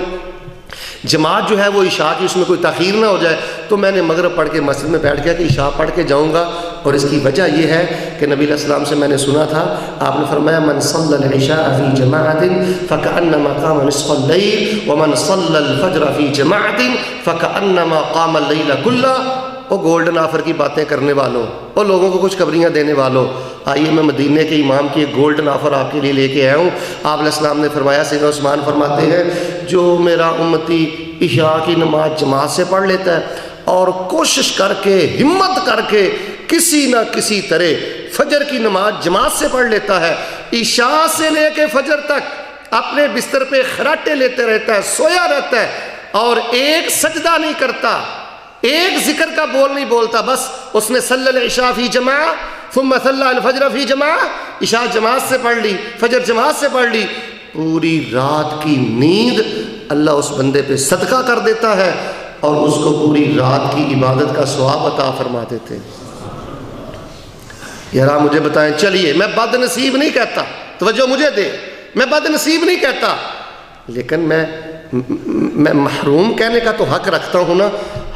جماعت جو ہے وہ عشاء کی اس میں کوئی تاخیر نہ ہو جائے، تو میں نے مغرب پڑھ کے مسجد میں بیٹھ گیا کہ عشاء پڑھ کے جاؤں گا۔ اور اس کی وجہ یہ ہے کہ نبی علیہ السلام سے میں نے سنا تھا، آپ نے فرمایا من صلی العشاء فی جماعت فکأنما قام نصف اللیل ومن صلی الفجر فی جماعت فکأنما قام اللیل کلہ۔ وہ گولڈن آفر کی باتیں کرنے والوں، وہ لوگوں کو خوشخبریاں دینے والوں، آئیے میں مدینے کے امام کی ایک گولڈن آفر آپ کے لیے لے کے آیا ہوں۔ آپ علیہ السلام نے فرمایا، سیدنا عثمان فرماتے ہیں جو میرا امتی عشاء کی نماز جماعت سے پڑھ لیتا ہے اور کوشش کر کے، ہمت کر کے کسی نہ کسی طرح فجر کی نماز جماعت سے پڑھ لیتا ہے، عشاء سے لے کے فجر تک اپنے بستر پہ خراٹے لیتے رہتا ہے، سویا رہتا ہے، اور ایک سجدہ نہیں کرتا، ایک ذکر کا بول نہیں بولتا، بس اس نے صلی العشاء فی جماعہ ثم صلی الفجر فی جماعہ، عشاء جماعت سے پڑھ لی، فجر جماعت سے پڑھ لی، پوری رات کی نیند اللہ اس بندے پہ صدقہ کر دیتا ہے اور اس کو پوری رات کی عبادت کا ثواب عطا فرما دیتے ہیں۔ یار آپ مجھے بتائیں، چلیے میں بد نصیب نہیں کہتا، توجہ مجھے دے، میں بد نصیب نہیں کہتا، لیکن میں محروم کہنے کا تو حق رکھتا ہوں نا۔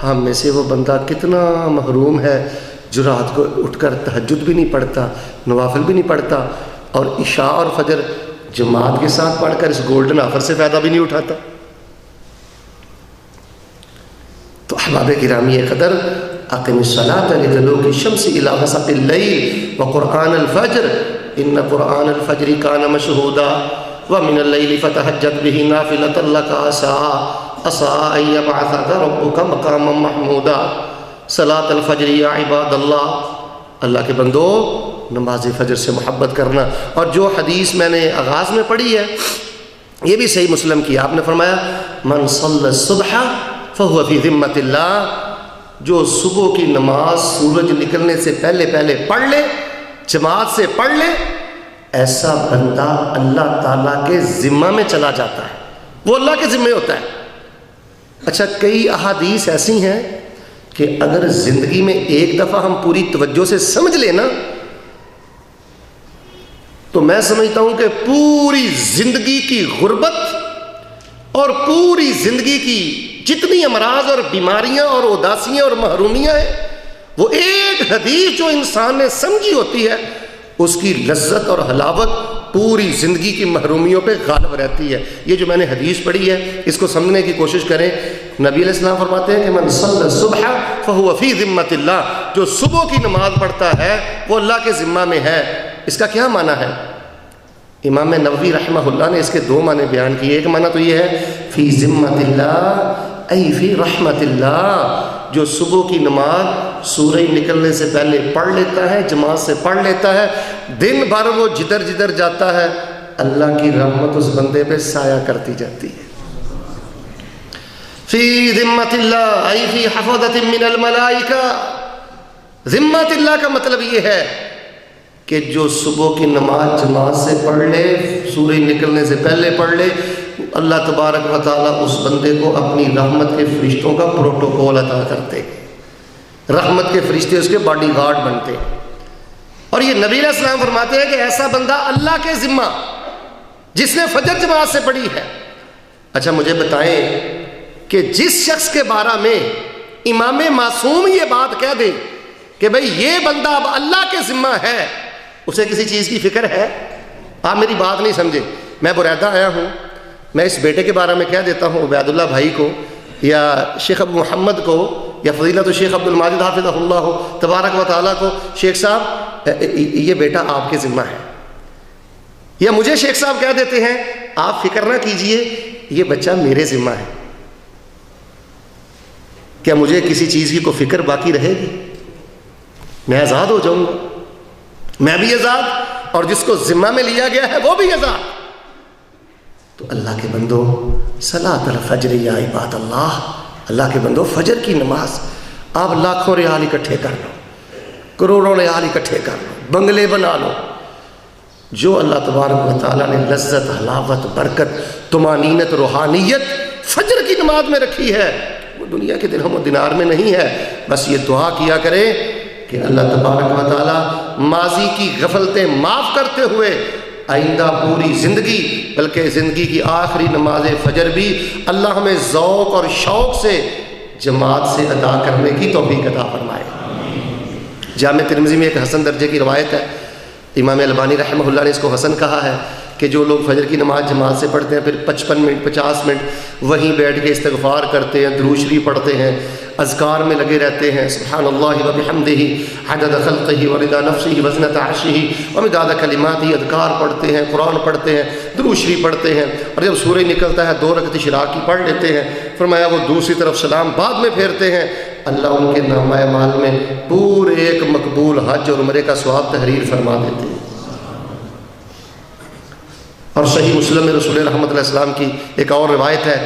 ہم میں سے وہ بندہ کتنا محروم ہے جو رات کو اٹھ کر تہجد بھی نہیں پڑھتا، نوافل بھی نہیں پڑھتا، اور عشاء اور فجر جماعت کے ساتھ پڑھ کر اس گولڈن آفر سے فائدہ بھی نہیں اٹھاتا۔ تو احباب گرامی قدر، اقم الصلاۃ لدلوک الشمس الی غسق اللیل وقرآن الفجر ان قرآن الفجر کان مشہودا ومن اللیل فتہجد بہ نافلۃ لک عسیٰ ان یبعثک ربک مقاما محمودا۔ صلاۃ الفجر یا عباد اللہ کے بندو، نماز فجر سے محبت کرنا۔ اور جو حدیث میں نے آغاز میں پڑھی ہے یہ بھی صحیح مسلم کی، آپ نے فرمایا من صلی الصبح فہو فی ذمۃ اللہ، جو صبح کی نماز سورج نکلنے سے پہلے پڑھ لے، جماعت سے پڑھ لے، ایسا بندہ اللہ تعالیٰ کے ذمہ میں چلا جاتا ہے، وہ اللہ کے ذمہ ہوتا ہے۔ اچھا، کئی احادیث ایسی ہیں کہ اگر زندگی میں ایک دفعہ ہم پوری توجہ سے سمجھ لیں نا، تو میں سمجھتا ہوں کہ پوری زندگی کی غربت اور پوری زندگی کی جتنی امراض اور بیماریاں اور اداسیاں اور محرومیاں ہیں، وہ ایک حدیث جو انسان نے سمجھی ہوتی ہے، اس کی لذت اور حلاوت پوری زندگی کی محرومیوں پہ غالب رہتی ہے۔ یہ جو میں نے حدیث پڑھی ہے اس کو سمجھنے کی کوشش کریں۔ نبی علیہ السلام فرماتے ہیں کہ من صلی الصبح فہو فی ذمۃ اللہ، جو صبح کی نماز پڑھتا ہے وہ اللہ کے ذمہ میں ہے۔ اس کا کیا معنی ہے؟ امام نووی رحمہ اللہ نے اس کے دو معنی بیان کیے۔ ایک معنی تو یہ ہے فی ذمۃ اللہ ای فی رحمت اللہ، جو صبح کی نماز سورج نکلنے سے پہلے پڑھ لیتا ہے، جماعت سے پڑھ لیتا ہے، دن بھر وہ جدھر جدھر جاتا ہے اللہ کی رحمت اس بندے پہ سایہ کرتی جاتی ہے۔ فی ذمۃ اللہ ای فی حفظۃ من الملائکہ، ذمۃ اللہ کا مطلب یہ ہے کہ جو صبح کی نماز جماعت سے پڑھ لے، سورج نکلنے سے پہلے پڑھ لے، اللہ تبارک و تعالیٰ اس بندے کو اپنی رحمت کے فرشتوں کا پروٹوکول عطا کرتے، رحمت کے فرشتے اس کے باڈی گارڈ بنتے۔ اور یہ نبی علیہ السلام فرماتے ہیں کہ ایسا بندہ اللہ کے ذمہ جس نے فجر جماعت سے پڑھی ہے۔ اچھا مجھے بتائیں کہ جس شخص کے بارے میں امام معصوم یہ بات کہہ دے کہ بھئی یہ بندہ اب اللہ کے ذمہ ہے، اسے کسی چیز کی فکر ہے؟ آپ میری بات نہیں سمجھے۔ میں بریدہ آیا ہوں، میں اس بیٹے کے بارے میں کہہ دیتا ہوں عبید اللہ بھائی کو یا شیخ ابو محمد کو یا فضیلت الشیخ عبد الماجد حافظہ اللہ تبارک و تعالیٰ کو، شیخ صاحب یہ بیٹا آپ کے ذمہ ہے، یا مجھے شیخ صاحب کہہ دیتے ہیں آپ فکر نہ کیجئے یہ بچہ میرے ذمہ ہے، کیا مجھے کسی چیز کی کوئی فکر باقی رہے گی؟ میں آزاد ہو جاؤں گا، میں بھی آزاد اور جس کو ذمہ میں لیا گیا ہے وہ بھی آزاد۔ تو اللہ کے بندو، صلاۃ الفجر یا عباد اللہ کے بندو، فجر کی نماز آپ لاکھوں ریال اکٹھے کر لو، کروڑوں ریال اکٹھے کر لو، بنگلے بنا لو، جو اللہ تبارک و تعالیٰ نے لذت، حلاوت، برکت، طمانینت، روحانیت فجر کی نماز میں رکھی ہے وہ دنیا کے درہم و دینار میں نہیں ہے۔ بس یہ دعا کیا کرے کہ اللہ تبارک و تعالیٰ ماضی کی غفلتیں معاف کرتے ہوئے آئندہ پوری زندگی، بلکہ زندگی کی آخری نماز فجر بھی اللہ ہمیں ذوق اور شوق سے جماعت سے ادا کرنے کی توفیق عطا فرمائے۔ جامع ترمذی میں ایک حسن درجے کی روایت ہے، امام البانی رحمہ اللہ نے اس کو حسن کہا ہے کہ جو لوگ فجر کی نماز جماعت سے پڑھتے ہیں پھر 55 منٹ 50 منٹ وہیں بیٹھ کے استغفار کرتے ہیں، درود شریف پڑھتے ہیں، اذکار میں لگے رہتے ہیں، سبحان اللہ وبحمدہ عدد خلقہ ورضا نفسہ وزنۃ عرشہ ومداد کلماتہ، اذکار پڑھتے ہیں، قرآن پڑھتے ہیں، درود شریف پڑھتے ہیں، اور جب سورج نکلتا ہے 2 رکعت اشراق کی پڑھ لیتے ہیں۔ فرمایا وہ دوسری طرف سلام بعد میں پھیرتے ہیں، اللہ ان کے نامہ اعمال میں پورے ایک مقبول حج اور عمرے کا ثواب تحریر فرما دیتے ہیں۔ اور صحیح مسلم میں رسول رحمت علیہ السلام کی ایک اور روایت ہے،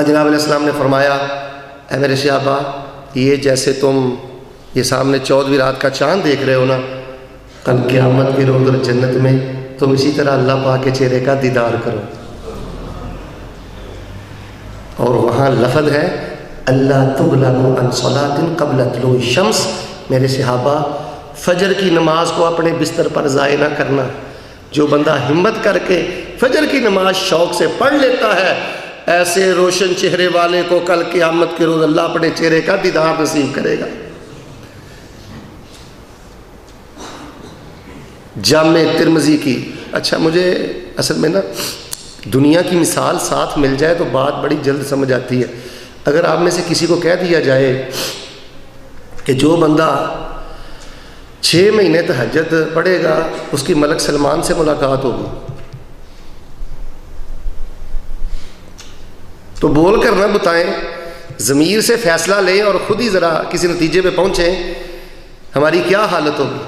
جناب علیہ السلام نے فرمایا، اے میرے صحابہ، یہ جیسے تم یہ سامنے 14ویں رات کا چاند دیکھ رہے ہو نا، کل قیامت کے روز اور جنت میں تم اسی طرح اللہ پاک کے چہرے کا دیدار کرو۔ اور وہاں لفظ ہے اللہ تغلبوا عن صلاۃ قبل طلوع الشمس، میرے صحابہ فجر کی نماز کو اپنے بستر پر ضائع نہ کرنا۔ جو بندہ ہمت کر کے فجر کی نماز شوق سے پڑھ لیتا ہے، ایسے روشن چہرے والے کو کل قیامت کے روز اللہ اپنے چہرے کا دیدار نصیب کرے گا۔ جامع ترمذی کی، اچھا مجھے اصل میں نا دنیا کی مثال ساتھ مل جائے تو بات بڑی جلد سمجھ آتی ہے۔ اگر آپ میں سے کسی کو کہہ دیا جائے کہ جو بندہ 6 مہینے تہجد پڑھے گا اس کی ملک سلمان سے ملاقات ہوگی، تو بول کر نہ بتائیں، ضمیر سے فیصلہ لیں اور خود ہی ذرا کسی نتیجے پہ پہنچیں، ہماری کیا حالت ہوگی۔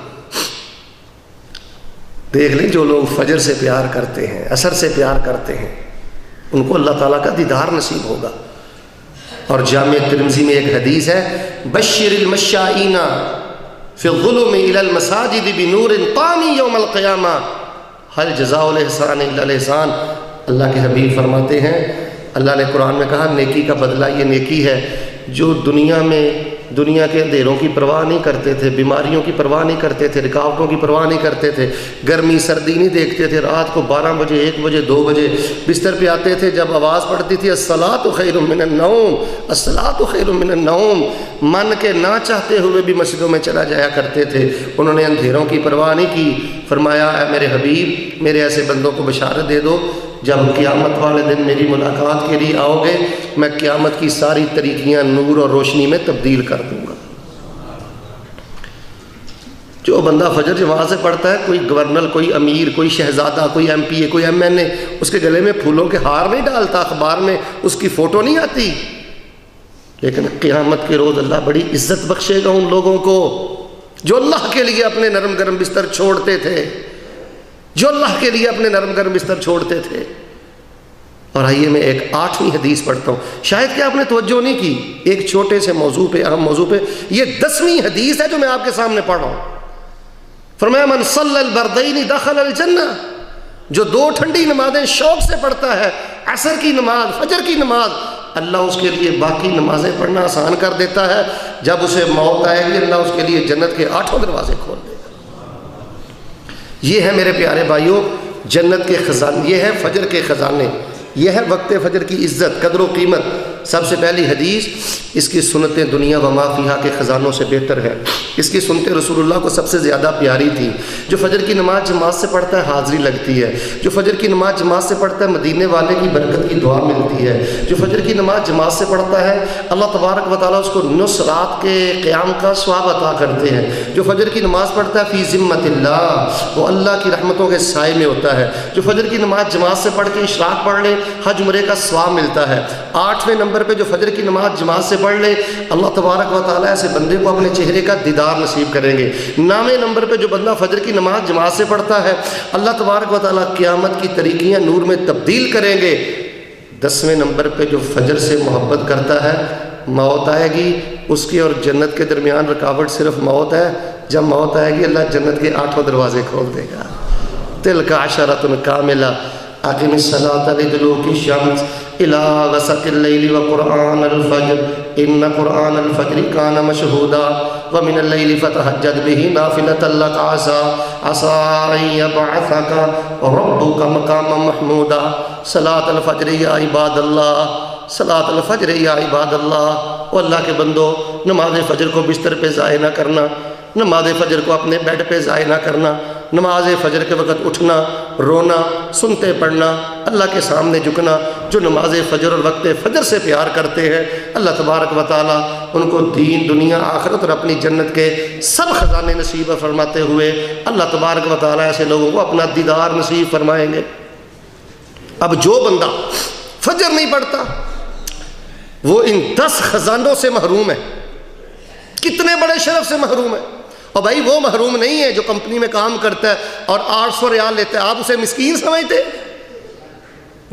دیکھ لیں جو لوگ فجر سے پیار کرتے ہیں، عصر سے پیار کرتے ہیں، ان کو اللہ تعالیٰ کا دیدار نصیب ہوگا۔ اور جامع ترمذی میں ایک حدیث ہے، بشر المشائین فی الظلم الی المساجد بنور طامی یوم القیامہ هل جزاء الاحسان الا الاحسان۔ اللہ کے حبیب فرماتے ہیں، اللہ نے قرآن میں کہا نیکی کا بدلہ یہ نیکی ہے، جو دنیا کے اندھیروں کی پرواہ نہیں کرتے تھے، بیماریوں کی پرواہ نہیں کرتے تھے، رکاوٹوں کی پرواہ نہیں کرتے تھے، گرمی سردی نہیں دیکھتے تھے، رات کو 12 بجے 1 بجے 2 بجے بستر پہ آتے تھے، جب آواز پڑتی تھی الصلاۃ خیر من النوم، الصلاۃ خیر من النوم، من کے نہ چاہتے ہوئے بھی مسجدوں میں چلا جایا کرتے تھے۔ انہوں نے اندھیروں کی پرواہ نہیں کی۔ فرمایا اے میرے حبیب، میرے ایسے بندوں کو بشارت دے دو، جب قیامت والے دن میری ملاقات کے لیے آؤ گے، میں قیامت کی ساری طریقیاں نور اور روشنی میں تبدیل کر دوں گا۔ جو بندہ فجر جماعت سے پڑھتا ہے، کوئی گورنر، کوئی امیر، کوئی شہزادہ، کوئی ایم پی اے، کوئی ایم این اے اس کے گلے میں پھولوں کے ہار نہیں ڈالتا، اخبار میں اس کی فوٹو نہیں آتی، لیکن قیامت کے روز اللہ بڑی عزت بخشے گا ان لوگوں کو جو اللہ کے لیے اپنے نرم گرم بستر چھوڑتے تھے، جو اللہ کے لیے اپنے نرم گرم بستر چھوڑتے تھے۔ اور آئیے میں ایک 8ویں حدیث پڑھتا ہوں، شاید کہ آپ نے توجہ نہیں کی، ایک چھوٹے سے موضوع پہ، اہم موضوع پہ، یہ 10ویں حدیث ہے جو میں آپ کے سامنے پڑھ رہا ہوں۔ فرمایا من صلی البردین دخل الجنہ، جو 2 ٹھنڈی نمازیں شوق سے پڑھتا ہے، عصر کی نماز، فجر کی نماز، اللہ اس کے لیے باقی نمازیں پڑھنا آسان کر دیتا ہے۔ جب اسے موت آئے گی، اللہ اس کے لیے جنت کے 8 دروازے کھول دے گا۔ یہ ہے میرے پیارے بھائیوں جنت کے خزانے، یہ ہے فجر کے خزانے، یہ ہے وقت فجر کی عزت، قدر و قیمت۔ سب سے پہلی حدیث، اس کی سنتیں دنیا و ما فیہا کے خزانوں سے بہتر ہے، اس کی سنتیں رسول اللہ کو سب سے زیادہ پیاری تھی۔ جو فجر کی نماز جماعت سے پڑھتا ہے حاضری لگتی ہے، جو فجر کی نماز جماعت سے پڑھتا ہے مدینے والے کی برکت کی دعا ملتی ہے، جو فجر کی نماز جماعت سے پڑھتا ہے اللہ تبارک و تعالیٰ اس کو نصف رات کے قیام کا ثواب عطا کرتے ہیں، جو فجر کی نماز پڑھتا ہے فی ذمت اللہ، وہ اللہ کی رحمتوں کے سائے میں ہوتا ہے، جو فجر کی نماز جماعت سے پڑھ کے اشراق پڑھ لے حج عمرے کا ثواب ملتا ہے۔ 8ویں نمبر پہ جو فجر کی نماز جماعت سے پڑھ لے اللہ تبارک و تعالیٰ ایسے بندے کو اپنے چہرے کا دیدار نصیب کریں گے۔ 9ویں نمبر پہ جو بندہ فجر کی نماز جماعت سے پڑھتا ہے اللہ تبارک و تعالیٰ قیامت کی طریقیاں نور میں تبدیل کریں گے۔ 10ویں نمبر پہ جو فجر سے محبت کرتا ہے، موت آئے گی اس کی اور جنت کے درمیان رکاوٹ صرف موت ہے، جب موت آئے گی اللہ جنت کے 8 دروازے کھول دے گا۔ تلک عشرۃ کاملہ، اقم الصلاۃ لدلوک الشمس الى غسق اللیل وقرآن الفجر ان قرآن الفجر کان مشہودا ومن اللیل فتہجد بہ نافلۃ لک عسى ان یبعثک ربک مقاما محمودا۔ صلاۃ الفجر یا عباد اللہ، صلاۃ الفجر یا عباد اللہ۔ وہ اللہ کے بندو، نماز فجر کو بستر پہ ضائع نہ کرنا، نماز فجر کو اپنے بیڈ پہ ضائع نہ کرنا، نماز فجر کے وقت اٹھنا، رونا، سنتے پڑھنا، اللہ کے سامنے جھکنا۔ جو نماز فجر اور وقت فجر سے پیار کرتے ہیں اللہ تبارک و تعالیٰ ان کو دین، دنیا، آخرت اور اپنی جنت کے سب خزانے نصیب فرماتے ہوئے اللہ تبارک و تعالیٰ ایسے لوگوں کو اپنا دیدار نصیب فرمائیں گے۔ اب جو بندہ فجر نہیں پڑھتا وہ ان 10 خزانوں سے محروم ہے، کتنے بڑے شرف سے محروم ہے۔ اور بھائی وہ محروم نہیں ہے جو کمپنی میں کام کرتا ہے اور 800 ریال لیتا ہے، آپ اسے مسکین سمجھتے؟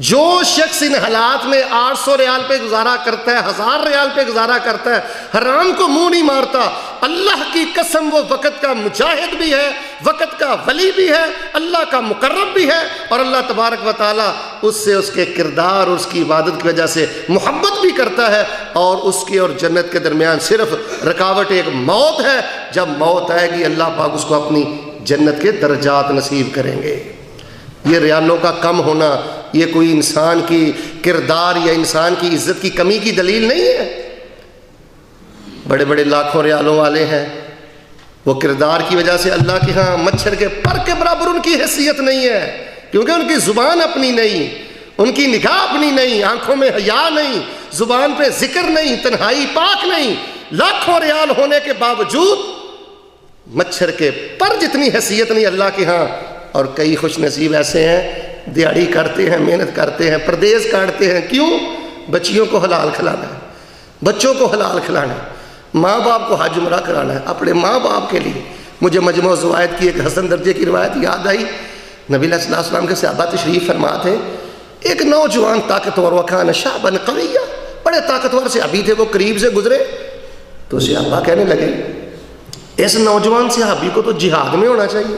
جو شخص ان حالات میں 800 ریال پہ گزارا کرتا ہے، 1000 ریال پہ گزارا کرتا ہے، حرام کو منہ نہیں مارتا، اللہ کی قسم وہ وقت کا مجاہد بھی ہے، وقت کا ولی بھی ہے، اللہ کا مقرب بھی ہے، اور اللہ تبارک و تعالیٰ اس سے اس کے کردار اور اس کی عبادت کی وجہ سے محبت بھی کرتا ہے، اور اس کی اور جنت کے درمیان صرف رکاوٹ ایک موت ہے۔ جب موت آئے گی اللہ پاک اس کو اپنی جنت کے درجات نصیب کریں گے۔ یہ ریالوں کا کم ہونا یہ کوئی انسان کی کردار یا انسان کی عزت کی کمی کی دلیل نہیں ہے۔ بڑے بڑے لاکھوں ریالوں والے ہیں، وہ کردار کی وجہ سے اللہ کے ہاں مچھر کے پر کے برابر ان کی حیثیت نہیں ہے، کیونکہ ان کی زبان اپنی نہیں، ان کی نگاہ اپنی نہیں، آنکھوں میں حیا نہیں، زبان پہ ذکر نہیں، تنہائی پاک نہیں، لاکھوں ریال ہونے کے باوجود مچھر کے پر جتنی حیثیت نہیں اللہ کے ہاں۔ اور کئی خوش نصیب ایسے ہیں دیہڑی کرتے ہیں، محنت کرتے ہیں، پردیس کاٹتے ہیں، کیوں؟ بچیوں کو حلال کھلانا ہے، بچوں کو حلال کھلانا ہے، ماں باپ کو حج عمرہ کرانا ہے، اپنے ماں باپ کے لیے۔ مجھے مجموع الزوائد کی ایک حسن درجے کی روایت یاد آئی، نبی علیہ الصلوۃ والسلام کے صحابہ تشریف فرما تھے، ایک نوجوان طاقتور وکان شعبا قویا، بڑے طاقتور سے ابھی تھے، وہ قریب سے گزرے تو صحابہ کہنے لگے اس نوجوان صحابی کو تو جہاد میں ہونا چاہیے،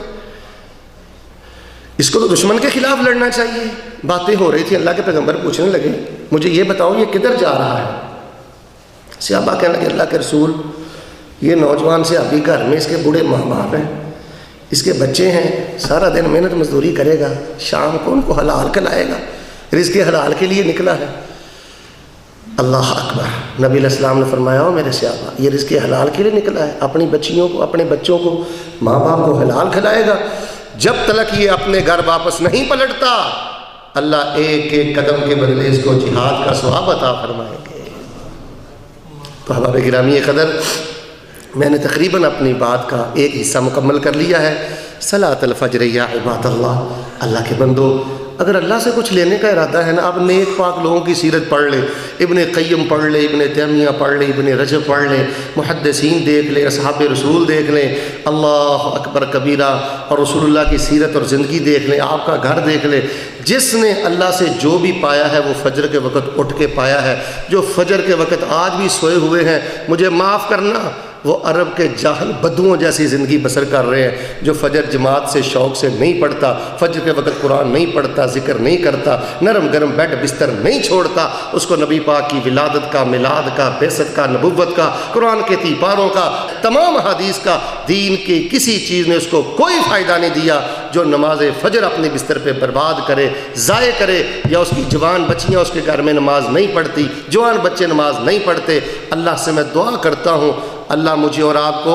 اس کو تو دشمن کے خلاف لڑنا چاہیے۔ باتیں ہو رہی تھی، اللہ کے پیغمبر پوچھنے لگے مجھے یہ بتاؤ یہ کدھر جا رہا ہے؟ صحابہ کہنے لگے اللہ کے رسول یہ نوجوان سے ابھی گھر میں اس کے بوڑھے ماں باپ ہیں، اس کے بچے ہیں، سارا دن محنت مزدوری کرے گا، شام کو ان کو حلال کھلائے گا، رزق حلال کے لیے نکلا ہے۔ اللہ اکبر، نبی علیہ السلام نے فرمایا ہو میرے صحابہ یہ رزق حلال کے لیے نکلا ہے، اپنی بچیوں کو اپنے بچوں کو ماں باپ کو حلال کھلائے گا، جب تک یہ اپنے گھر واپس نہیں پلٹتا اللہ ایک ایک قدم کے بدلے اس کو جہاد کا ثواب عطا فرمائیں گے۔ تو احباب گرامی قدر، میں نے تقریباً اپنی بات کا ایک حصہ مکمل کر لیا ہے۔ صلاۃ الفجر یا عباد اللہ کے بندو، اگر اللہ سے کچھ لینے کا ارادہ ہے نا، آپ نیک پاک لوگوں کی سیرت پڑھ لیں، ابن قیم پڑھ لیں، ابن تیمیہ پڑھ لیں، ابن رجب پڑھ لیں، محدثین دیکھ لیں، اصحاب رسول دیکھ لیں، اللہ اکبر کبیرہ، اور رسول اللہ کی سیرت اور زندگی دیکھ لیں، آپ کا گھر دیکھ لیں، جس نے اللہ سے جو بھی پایا ہے وہ فجر کے وقت اٹھ کے پایا ہے۔ جو فجر کے وقت آج بھی سوئے ہوئے ہیں، مجھے معاف کرنا، وہ عرب کے جاہل بدوؤں جیسی زندگی بسر کر رہے ہیں، جو فجر جماعت سے شوق سے نہیں پڑھتا، فجر کے وقت قرآن نہیں پڑھتا، ذکر نہیں کرتا، نرم گرم بیڈ بستر نہیں چھوڑتا، اس کو نبی پاک کی ولادت کا، میلاد کا، بعثت کا، نبوت کا، قرآن کے تیپاروں کا، تمام حدیث کا، دین کی کسی چیز نے اس کو کوئی فائدہ نہیں دیا۔ جو نماز فجر اپنے بستر پہ برباد کرے، ضائع کرے، یا اس کی جوان بچیاں اس کے گھر میں نماز نہیں پڑھتی، جوان بچے نماز نہیں پڑھتے، اللہ سے میں دعا کرتا ہوں اللہ مجھے اور آپ کو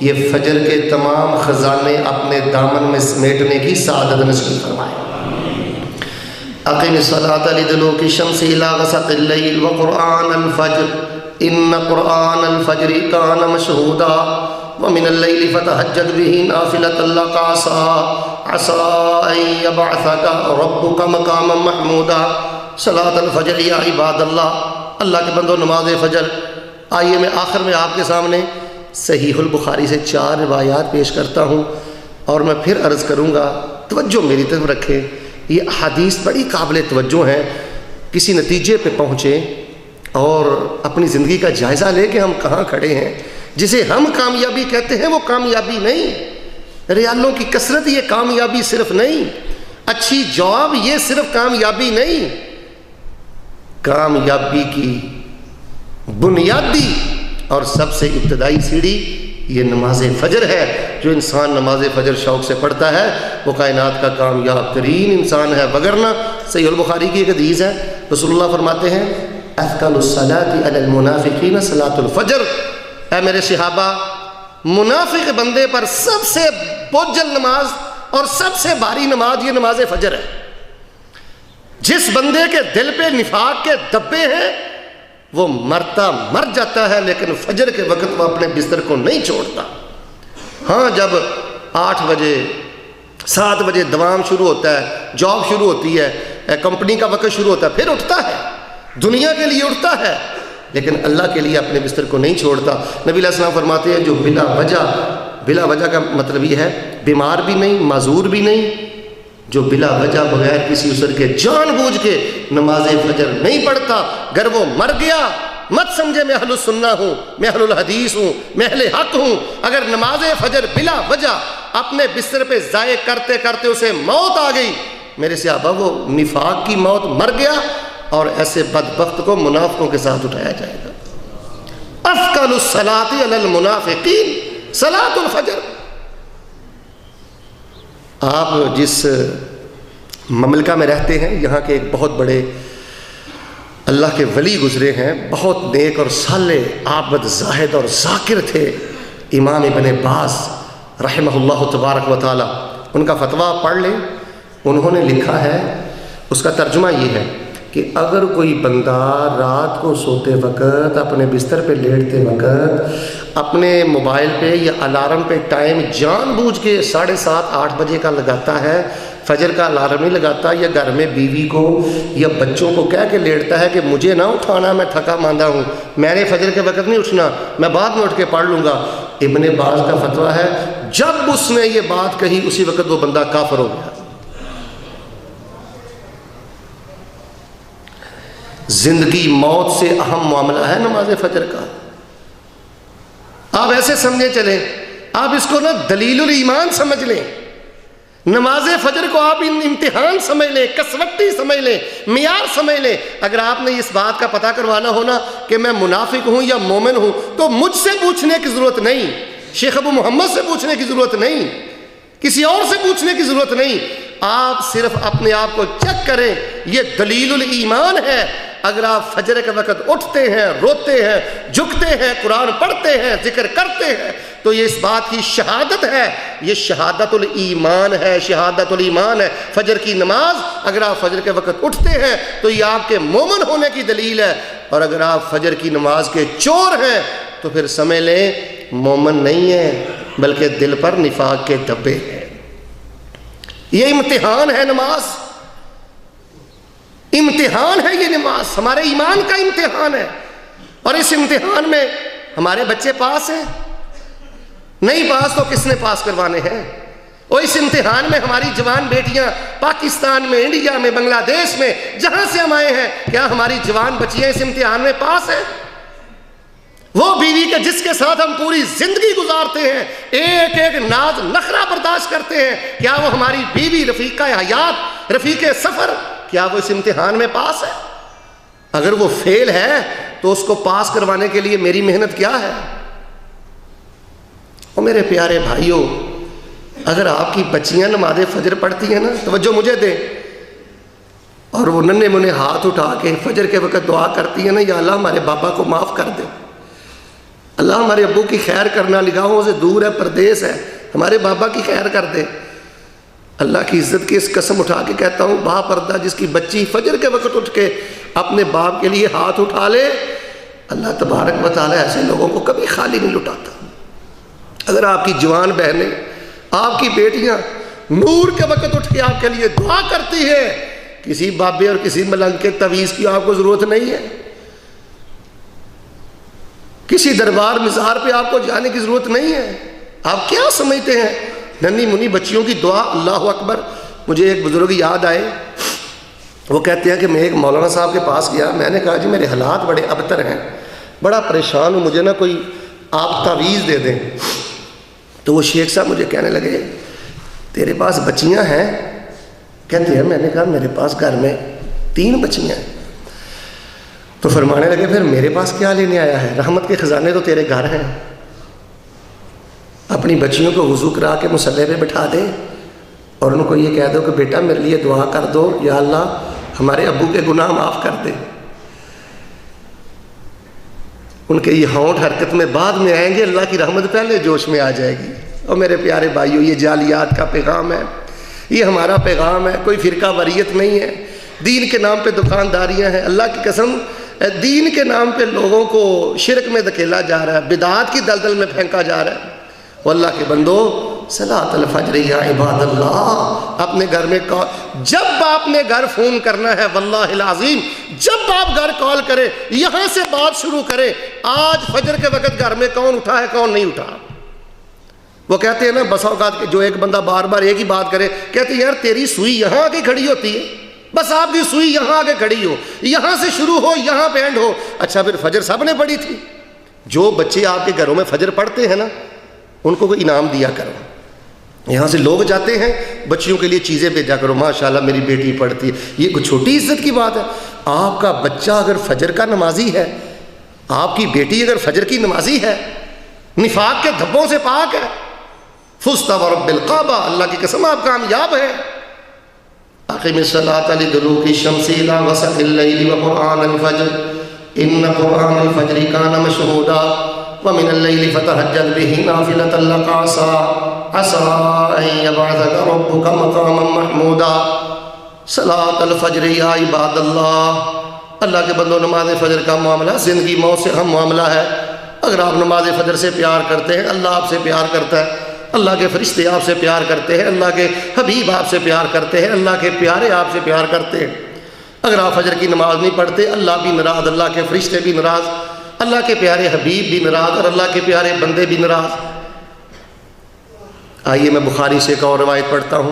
یہ فجر کے تمام خزانے اپنے دامن میں سمیٹنے کی سعادت نصیب فرمائے۔ اقم الصلاۃ لدلوک الشمس الی غسق اللیل وقرآن الفجر ان قرآن الفجر کان مشہودا ومن اللیل فتہجد بہ نافلۃ لک عسیٰ ان یبعثک ربک مقاما محمودا۔ صلاۃ الفجر یا عباد اللہ کے بندو، نماز فجر۔ آئیے میں آخر میں آپ کے سامنے صحیح البخاری سے 4 روایات پیش کرتا ہوں، اور میں پھر عرض کروں گا توجہ میری طرف رکھیں، یہ حدیث بڑی قابل توجہ ہیں، کسی نتیجے پہ پہنچیں اور اپنی زندگی کا جائزہ لے کے ہم کہاں کھڑے ہیں۔ جسے ہم کامیابی کہتے ہیں وہ کامیابی نہیں، ریالوں کی کثرت یہ کامیابی صرف نہیں، اچھی جاب یہ صرف کامیابی نہیں، کامیابی کی بنیادی اور سب سے ابتدائی سیڑھی یہ نماز فجر ہے۔ جو انسان نماز فجر شوق سے پڑھتا ہے وہ کائنات کا کامیاب ترین انسان ہے۔ وگرنہ صحیح البخاری کی ایک حدیث ہے، رسول اللہ فرماتے ہیں اثقل الصلاۃ علی المنافقین صلاۃ الفجر، اے میرے صحابہ، منافق بندے پر سب سے بوجھل نماز اور سب سے بھاری نماز یہ نماز فجر ہے۔ جس بندے کے دل پہ نفاق کے دبے ہیں وہ مرتا مر جاتا ہے، لیکن فجر کے وقت وہ اپنے بستر کو نہیں چھوڑتا۔ ہاں جب 8 بجے 7 بجے دوام شروع ہوتا ہے، جاب شروع ہوتی ہے، کمپنی کا وقت شروع ہوتا ہے، پھر اٹھتا ہے، دنیا کے لیے اٹھتا ہے، لیکن اللہ کے لیے اپنے بستر کو نہیں چھوڑتا۔ نبی علیہ السلام فرماتے ہیں جو بلا وجہ بلا وجہ کا مطلب یہ ہے بیمار بھی نہیں، معذور بھی نہیں، جو بلا وجہ بغیر کسی عذر کے جان بوجھ کے نماز فجر نہیں پڑھتا، اگر وہ مر گیا مت سمجھے میں اہل السنہ ہوں، میں اہل الحدیث ہوں، میں اہل حق ہوں۔ اگر نماز فجر بلا وجہ اپنے بستر پہ ضائع کرتے کرتے اسے موت آ گئی، میرے صحابہ وہ نفاق کی موت مر گیا، اور ایسے بدبخت کو منافقوں کے ساتھ اٹھایا جائے گا۔ افضل الصلاۃ علی المنافقین صلاۃ الفجر۔ آپ جس مملکہ میں رہتے ہیں یہاں کے ایک بہت بڑے اللہ کے ولی گزرے ہیں، بہت نیک اور صالح عابد زاہد اور ذاکر تھے، امام ابن باز رحمہ اللہ تبارک و تعالی۔ ان کا فتویٰ پڑھ لیں، انہوں نے لکھا ہے، اس کا ترجمہ یہ ہے کہ اگر کوئی بندہ رات کو سوتے وقت اپنے بستر پہ لیٹتے وقت اپنے موبائل پہ یا الارم پہ ٹائم جان بوجھ کے 7:30 8 بجے کا لگاتا ہے، فجر کا الارم نہیں لگاتا، یا گھر میں بیوی کو یا بچوں کو کہہ کے لیٹتا ہے کہ مجھے نہ اٹھانا، میں تھکا ماندہ ہوں، میں نے فجر کے وقت نہیں اٹھنا، میں بعد میں اٹھ کے پڑھ لوں گا، ابن باز کا فتویٰ ہے جب اس نے یہ بات کہی اسی وقت وہ بندہ کافر ہو گیا۔ زندگی موت سے اہم معاملہ ہے نماز فجر کا۔ آپ ایسے سمجھے چلیں، آپ اس کو نا دلیل الایمان سمجھ لیں، نماز فجر کو آپ امتحان سمجھ لیں، کسوٹی سمجھ لیں، معیار سمجھ لیں۔ اگر آپ نے اس بات کا پتہ کروانا ہونا کہ میں منافق ہوں یا مومن ہوں تو مجھ سے پوچھنے کی ضرورت نہیں، شیخ ابو محمد سے پوچھنے کی ضرورت نہیں، کسی اور سے پوچھنے کی ضرورت نہیں، آپ صرف اپنے آپ کو چیک کریں، یہ دلیل الایمان ہے۔ اگر آپ فجر کے وقت اٹھتے ہیں، روتے ہیں، جھکتے ہیں، قرآن پڑھتے ہیں، ذکر کرتے ہیں، تو یہ اس بات کی شہادت ہے، یہ شہادت الایمان ہے، شہادت الایمان ہے۔ فجر کی نماز اگر آپ فجر کے وقت اٹھتے ہیں تو یہ آپ کے مومن ہونے کی دلیل ہے، اور اگر آپ فجر کی نماز کے چور ہیں تو پھر سمجھ لیں مومن نہیں ہیں بلکہ دل پر نفاق کے دھبے ہیں۔ یہ امتحان ہے نماز، امتحان ہے یہ نماز، ہمارے ایمان کا امتحان ہے، اور اس امتحان میں ہمارے بچے پاس ہیں، نہیں پاس تو کس نے پاس کروانے ہیں؟ اور اس امتحان میں ہماری جوان بیٹیاں پاکستان میں، انڈیا میں، بنگلہ دیش میں، جہاں سے ہم آئے ہیں، کیا ہماری جوان بچیاں اس امتحان میں پاس ہیں؟ وہ بیوی کے جس کے ساتھ ہم پوری زندگی گزارتے ہیں، ایک ایک ناز نخرہ برداشت کرتے ہیں، کیا وہ ہماری بیوی، رفیقہ حیات، رفیق سفر، کیا وہ اس امتحان میں پاس ہے؟ اگر وہ فیل ہے تو اس کو پاس کروانے کے لیے میری محنت کیا ہے؟ اور میرے پیارے بھائیوں، اگر آپ کی بچیاں نماز فجر پڑھتی ہیں نا، توجہ مجھے دیں، اور وہ ننھے منھے ہاتھ اٹھا کے فجر کے وقت دعا کرتی ہیں نا، یا اللہ ہمارے بابا کو معاف کر دے، اللہ ہمارے ابو کی خیر کرنا، نگاہوں سے دور ہے، پردیس ہے، ہمارے بابا کی خیر کر دے، اللہ کی عزت کی اس قسم اٹھا کے کہتا ہوں، با پردہ جس کی بچی فجر کے وقت اٹھ کے اپنے باپ کے لیے ہاتھ اٹھا لے، اللہ تبارک و تعالیٰ ایسے لوگوں کو کبھی خالی نہیں لٹاتا۔ اگر آپ کی جوان بہنیں، آپ کی بیٹیاں نور کے وقت اٹھ کے آپ کے لیے دعا کرتی ہے، کسی بابے اور کسی ملنگ کے تعویذ کی آپ کو ضرورت نہیں ہے، کسی دربار مزار پہ آپ کو جانے کی ضرورت نہیں ہے۔ آپ کیا سمجھتے ہیں ننھی منی بچیوں کی دعا؟ اللہ اکبر۔ مجھے ایک بزرگ یاد آئے، وہ کہتے ہیں کہ میں ایک مولانا صاحب کے پاس گیا، میں نے کہا جی میرے حالات بڑے ابتر ہیں، بڑا پریشان ہوں، مجھے نا کوئی آپ تعویذ دے دیں۔ تو وہ شیخ صاحب مجھے کہنے لگے تیرے پاس بچیاں ہیں؟ کہتے ہیں، میں نے کہا میرے پاس گھر میں 3 بچیاں ہیں۔ تو فرمانے لگے پھر میرے پاس کیا لینے آیا ہے؟ رحمت کے خزانے تو تیرے گھر ہیں، اپنی بچیوں کو وضو کرا کے مصلی پہ بٹھا دے اور ان کو یہ کہہ دو کہ بیٹا میرے لیے دعا کر دو، یا اللہ ہمارے ابو کے گناہ معاف کر دے۔ ان کے یہ ہونٹ حرکت میں بعد میں آئیں گے، اللہ کی رحمت پہلے جوش میں آ جائے گی۔ اور میرے پیارے بھائیوں، یہ جعلیات کا پیغام ہے، یہ ہمارا پیغام ہے، کوئی فرقہ واریت نہیں ہے۔ دین کے نام پہ دکانداریاں ہیں، اللہ کی قسم، دین کے نام پہ لوگوں کو شرک میں دھکیلا جا رہا ہے، بدعات کی دلدل میں پھینکا جا رہا ہے۔ واللہ کے بندو، صلاۃ الفجر یا عباد اللہ، اپنے گھر میں جب آپ نے گھر فون کرنا ہے، واللہ العظیم جب آپ گھر کال کریں، یہاں سے بات شروع کریں، آج فجر کے وقت گھر میں کون اٹھا ہے کون نہیں اٹھا۔ وہ کہتے ہیں نا بسا اوقات جو ایک بندہ بار بار ایک ہی بات کرے، کہتے ہیں یار تیری سوئی یہاں آ کے کھڑی ہوتی ہے، بس آپ کی سوئی یہاں آ کے کھڑی ہو، یہاں سے شروع ہو یہاں پہ اینڈ ہو۔ اچھا پھر فجر سب نے پڑھی تھی؟ جو بچے آپ کے گھروں میں فجر پڑھتے ہیں نا ان کو کوئی انعام دیا کرو، یہاں سے لوگ جاتے ہیں بچیوں کے لیے چیزیں بھیجا کرو، ماشاءاللہ میری بیٹی پڑھتی ہے، یہ کوئی چھوٹی عزت کی بات ہے؟ آپ کا بچہ اگر فجر کا نمازی ہے، آپ کی بیٹی اگر فجر کی نمازی ہے، نفاق کے دھبوں سے پاک ہے، فزت ورب الکعبہ، اللہ کی قسم آپ کامیاب ہیں۔ اقم الصلاۃ لدلوک الشمس الی غسق اللیل وقرآن الفجر ان قرآن الفجر کان مشہودا ومن اللیل فتہجد بہ نافلۃ لک عسى ان یبعثک ربک مقاما محمودا۔ صلاۃ الفجر یا عباد اللہ کے بندوں، نماز فجر کا معاملہ زندگی موت سے ہم معاملہ ہے۔ اگر آپ نماز فجر سے پیار کرتے ہیں، اللہ آپ سے پیار کرتا ہے، اللہ کے فرشتے آپ سے پیار کرتے ہیں، اللہ کے حبیب آپ سے پیار کرتے ہیں، اللہ کے پیارے آپ سے پیار کرتے ہیں۔ اگر آپ فجر کی نماز نہیں پڑھتے، اللہ بھی ناراض، اللہ کے فرشتے بھی ناراض، اللہ کے پیارے حبیب بھی ناراض، اور اللہ کے پیارے بندے بھی ناراض۔ آئیے میں بخاری سے ایک اور روایت پڑھتا ہوں۔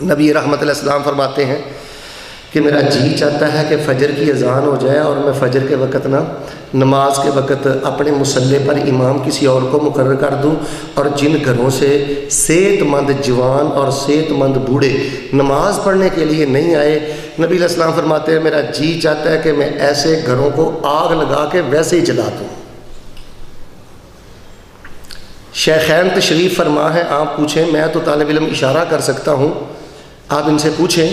نبی رحمت علیہ السلام فرماتے ہیں کہ میرا جی چاہتا ہے کہ فجر کی اذان ہو جائے اور میں فجر کے وقت نماز کے وقت اپنے مصلی پر امام کسی اور کو مقرر کر دوں، اور جن گھروں سے صحت مند جوان اور صحت مند بوڑھے نماز پڑھنے کے لیے نہیں آئے، نبی علیہ السلام فرماتے ہیں میرا جی چاہتا ہے کہ میں ایسے گھروں کو آگ لگا کے ویسے ہی جلا دوں۔ شیخین تشریف فرما ہے، آپ پوچھیں، میں تو طالب علم اشارہ کر سکتا ہوں، آپ ان سے پوچھیں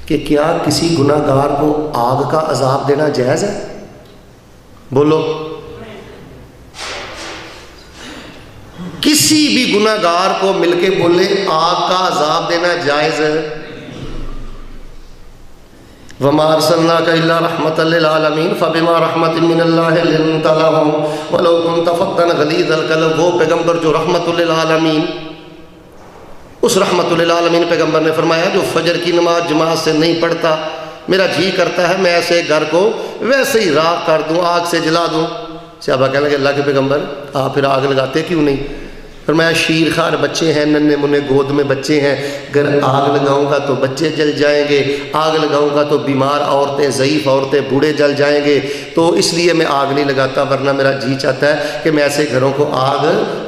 کہ کیا کسی گناہ گار کو آگ کا عذاب دینا جائز ہے؟ بولو، کسی بھی گناہ گار کو مل کے بولے آگ کا عذاب دینا جائز ہے؟ وَمَا أَرْسَلْنَاكَ إِلَّا رَحْمَةً لِلْعَالَمِينَ فَبِمَا رَحْمَةٍ مِّنَ اللَّهِ لِنْتَ لَهُمْ وَلَوْ كُنْتَ فَظًّا غَلِيظَ الْقَلْبِ، وہ پیغمبر جو رحمت للعالمین، اس رحمت للعالمین پیغمبر نے فرمایا جو فجر کی نماز جماعت سے نہیں پڑھتا، میرا جی کرتا ہے میں ایسے گھر کو ویسے ہی راکھ کر دوں، آگ سے جلا دوں۔ صحابہ کہنے لگے اللہ کے پیغمبر آپ پھر آگ لگاتے کیوں نہیں؟ فرمایا شیر خار بچے ہیں، ننھے منھے گود میں بچے ہیں، اگر آگ لگاؤں گا تو بچے جل جائیں گے، آگ لگاؤں گا تو بیمار عورتیں، ضعیف عورتیں، بوڑھے جل جائیں گے، تو اس لیے میں آگ نہیں لگاتا، ورنہ میرا جی چاہتا ہے کہ میں ایسے گھروں کو آگ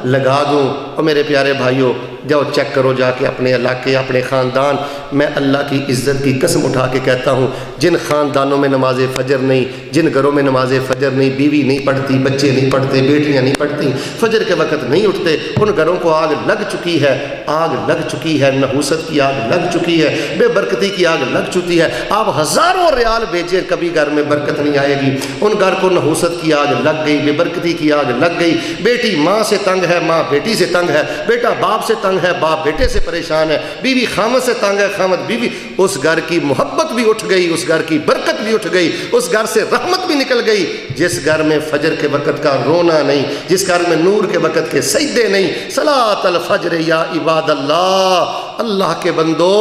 لگا دوں۔ اور میرے پیارے بھائیوں، جاؤ چیک کرو جا کے اپنے علاقے، اپنے خاندان، میں اللہ کی عزت کی قسم اٹھا کے کہتا ہوں جن خاندانوں میں نماز فجر نہیں، جن گھروں میں نماز فجر نہیں، بیوی نہیں پڑھتی، بچے نہیں پڑھتے، بیٹیاں نہیں پڑھتی، فجر کے وقت نہیں اٹھتے، ان گھروں کو آگ لگ چکی ہے، آگ لگ چکی ہے، نحوست کی آگ لگ چکی ہے، بے برکتی کی آگ لگ چکی ہے۔ آپ ہزاروں ریال بھیجیں کبھی گھر میں برکت نہیں آئے گی، ان گھر کو نحوست کی آگ لگ گئی، بے برکتی کی آگ لگ گئی، بیٹی ماں سے تنگ ہے، ماں بیٹی سے تنگ ہے، بیٹا باپ سے تنگ ہے، باپ بیٹے سے پریشان ہے، بیوی خامد سے تنگ ہے، خامد بیوی، اس گھر کی محبت بھی اٹھ گئی، اس گھر کی برکت بھی اٹھ گئی، اس گھر سے رحمت بھی نکل گئی۔ جس گھر میں فجر کے وقت کا رونا نہیں، جس گھر میں نور کے وقت کے سجدے نہیں، صلاۃ الفجر یا عباد اللہ کے بندو،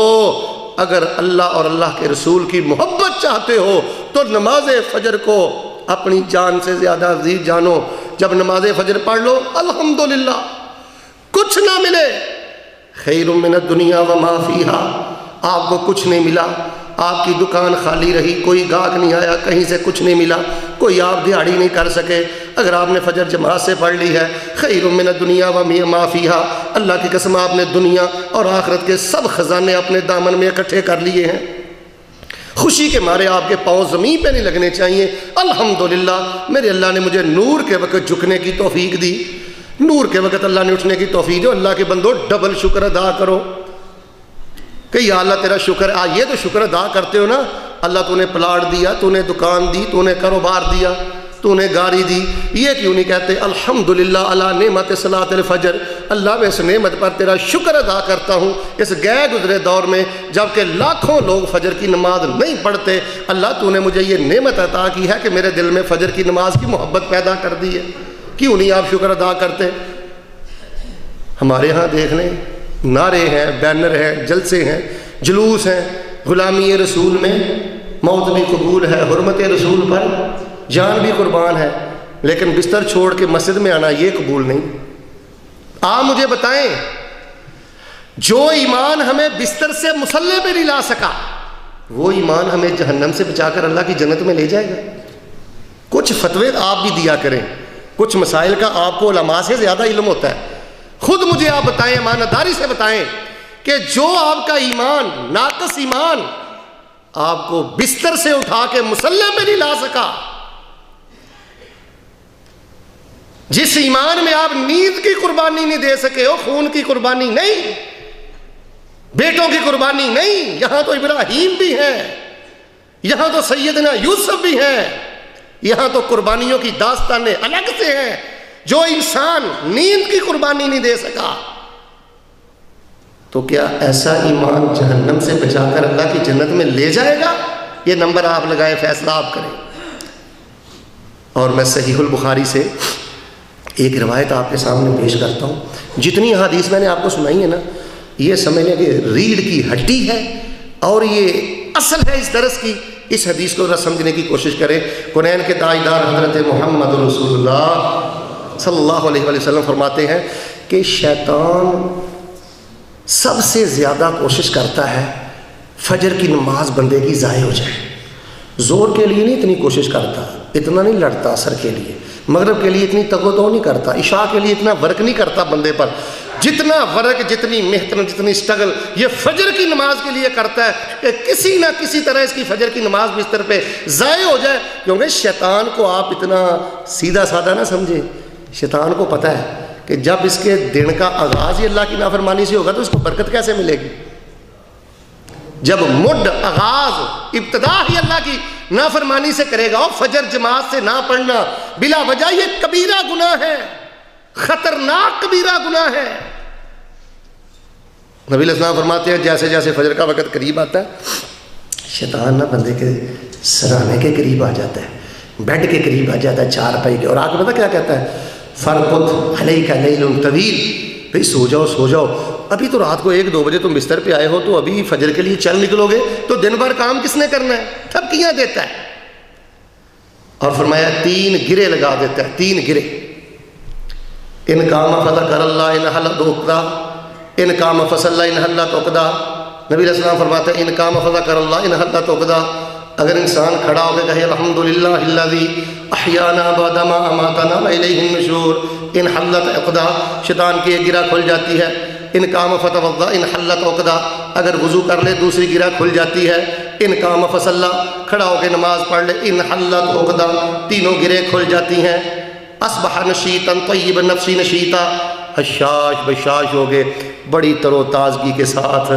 اگر اللہ اور اللہ کے رسول کی محبت چاہتے ہو تو نماز فجر کو اپنی جان سے زیادہ عزیز جانو۔ جب نماز فجر پڑھ لو الحمدللہ، کچھ نہ ملے خیر من الدنیا وما فیہا، آپ کو کچھ نہیں ملا، آپ کی دکان خالی رہی، کوئی گاہک نہیں آیا، کہیں سے کچھ نہیں ملا، کوئی آپ دیہڑی نہیں کر سکے، اگر آپ نے فجر جماعت سے پڑھ لی ہے خیر من الدنیا وما فیہا، اللہ کی قسم آپ نے دنیا اور آخرت کے سب خزانے اپنے دامن میں اکٹھے کر لیے ہیں۔ خوشی کے مارے آپ کے پاؤں زمین پہ نہیں لگنے چاہیے۔ الحمدللہ میرے اللہ نے مجھے نور کے وقت جھکنے کی توفیق دی، نور کے وقت اللہ نے اٹھنے کی توفیق دی۔ اللہ کے بندو ڈبل شکر ادا کرو کہ یا اللہ تیرا شکر، یہ تو شکر ادا کرتے ہو نا، اللہ تو نے پلاٹ دیا، تو نے دکان دی، تو نے کاروبار دیا، تو نے گاڑی دی، یہ کیوں نہیں کہتے الحمدللہ علی نعمت صلاۃ الفجر، اللہ میں اس نعمت پر تیرا شکر ادا کرتا ہوں اس گئے گزرے دور میں جبکہ لاکھوں لوگ فجر کی نماز نہیں پڑھتے، اللہ تو نے مجھے یہ نعمت عطا کی ہے کہ میرے دل میں فجر کی نماز کی محبت پیدا کر دی ہے۔ کیوں نہیں آپ شکر ادا کرتے؟ ہمارے ہاں دیکھ لیں نعرے ہیں، بینر ہیں، جلسے ہیں، جلوس ہیں، غلامی رسول میں موت بھی قبول ہے، حرمت رسول پر جان بھی قربان ہے، لیکن بستر چھوڑ کے مسجد میں آنا یہ قبول نہیں۔ آپ مجھے بتائیں جو ایمان ہمیں بستر سے مصلے پہ نہیں لا سکا وہ ایمان ہمیں جہنم سے بچا کر اللہ کی جنت میں لے جائے گا؟ کچھ فتوے آپ بھی دیا کریں، کچھ مسائل کا آپ کو علماء سے زیادہ علم ہوتا ہے. خود مجھے آپ بتائیں، ایمانداری سے بتائیں کہ جو آپ کا ایمان ناقص ایمان آپ کو بستر سے اٹھا کے مصلی پہ نہیں لا سکا، جس ایمان میں آپ نیند کی قربانی نہیں دے سکے ہو، خون کی قربانی نہیں، بیٹوں کی قربانی نہیں، یہاں تو ابراہیم بھی ہیں، یہاں تو سیدنا یوسف بھی ہیں، یہاں تو قربانیوں کی داستانیں الگ سے ہیں. جو انسان نیند کی قربانی نہیں دے سکا تو کیا ایسا ایمان جہنم سے بچا کر اللہ کی جنت میں لے جائے گا؟ یہ نمبر آپ لگائیں، فیصلہ آپ کریں. اور میں صحیح البخاری سے ایک روایت آپ کے سامنے پیش کرتا ہوں. جتنی حدیث میں نے آپ کو سنائی ہے نا، یہ سمجھ لیں کہ ریڑھ کی ہڈی ہے اور یہ اصل ہے اس درس کی. اس حدیث کو ذرا سمجھنے کی کوشش کریں. قرآن کے تاجدار حضرت محمد رسول اللہ صلی اللہ علیہ وآلہ وسلم فرماتے ہیں کہ شیطان سب سے زیادہ کوشش کرتا ہے فجر کی نماز بندے کی ضائع ہو جائے. زور کے لیے نہیں اتنی کوشش کرتا، اتنا نہیں لڑتا عصر کے لیے، مغرب کے لیے اتنی تگ و دو نہیں کرتا، عشاء کے لیے اتنا ورک نہیں کرتا بندے پر. جتنا ورک، جتنی محنت، جتنی سٹرگل یہ فجر کی نماز کے لیے کرتا ہے کہ کسی نہ کسی طرح اس کی فجر کی نماز بستر پہ ضائع ہو جائے. کیونکہ شیطان کو آپ اتنا سیدھا سادہ نہ سمجھیں. شیطان کو پتہ ہے کہ جب اس کے دن کا آغاز ہی اللہ کی نافرمانی سے ہوگا تو اس کو برکت کیسے ملے گی؟ جب مڈ آغاز ابتدا ہی اللہ کی نافرمانی سے کرے گا. اور فجر جماعت سے نہ پڑھنا بلا وجہ یہ کبیرہ گناہ ہے، خطرناک کبیرہ گناہ ہے. نبی علیہ السلام فرماتے ہیں جیسے جیسے فجر کا وقت قریب آتا ہے شیطان نہ بندے کے سرانے کے قریب آ جاتا ہے، بیڈ کے قریب آ جاتا ہے، چارپائی کے، اور آ کے پتہ کیا کہتا ہے؟ فرقت علیک لیل طویل، بھئی سو جاؤ سو جاؤ، ابھی تو رات کو 1-2 بجے تم بستر پہ آئے ہو تو ابھی فجر کے لیے چل نکلو گے تو دن بھر کام کس نے کرنا ہے؟ تھپکیاں دیتا ہے. اور فرمایا 3 گرے لگا دیتا ہے، 3 گرے. ان کام فذکر اللہ ان حلت عقدہ، ان کام فصلی ان حلت عقدہ. نبی علیہ السلام فرماتے ہیں ان کام فذکر اللہ ان حلت عقدہ. اگر انسان کھڑا ہو کے کہے الحمدللہ الذی احیانا بعد ما اماتنا والیہ النشور، ان حلت عقدہ، شیطان کی ایک گرہ کھل جاتی ہے. ان کام فتوضا ان حلت عقدہ، اگر وضو کر لے دوسری گرہ کھل جاتی ہے. ان کام فصلی، کھڑا ہو کے نماز پڑھ لے، ان حلت عقدہ، تینوں گرہ کھل جاتی ہیں. اصبح نشیطا طیب نفسی نشیطا، حشاش بشاش ہو گئے، بڑی تر و تازگی کے ساتھ،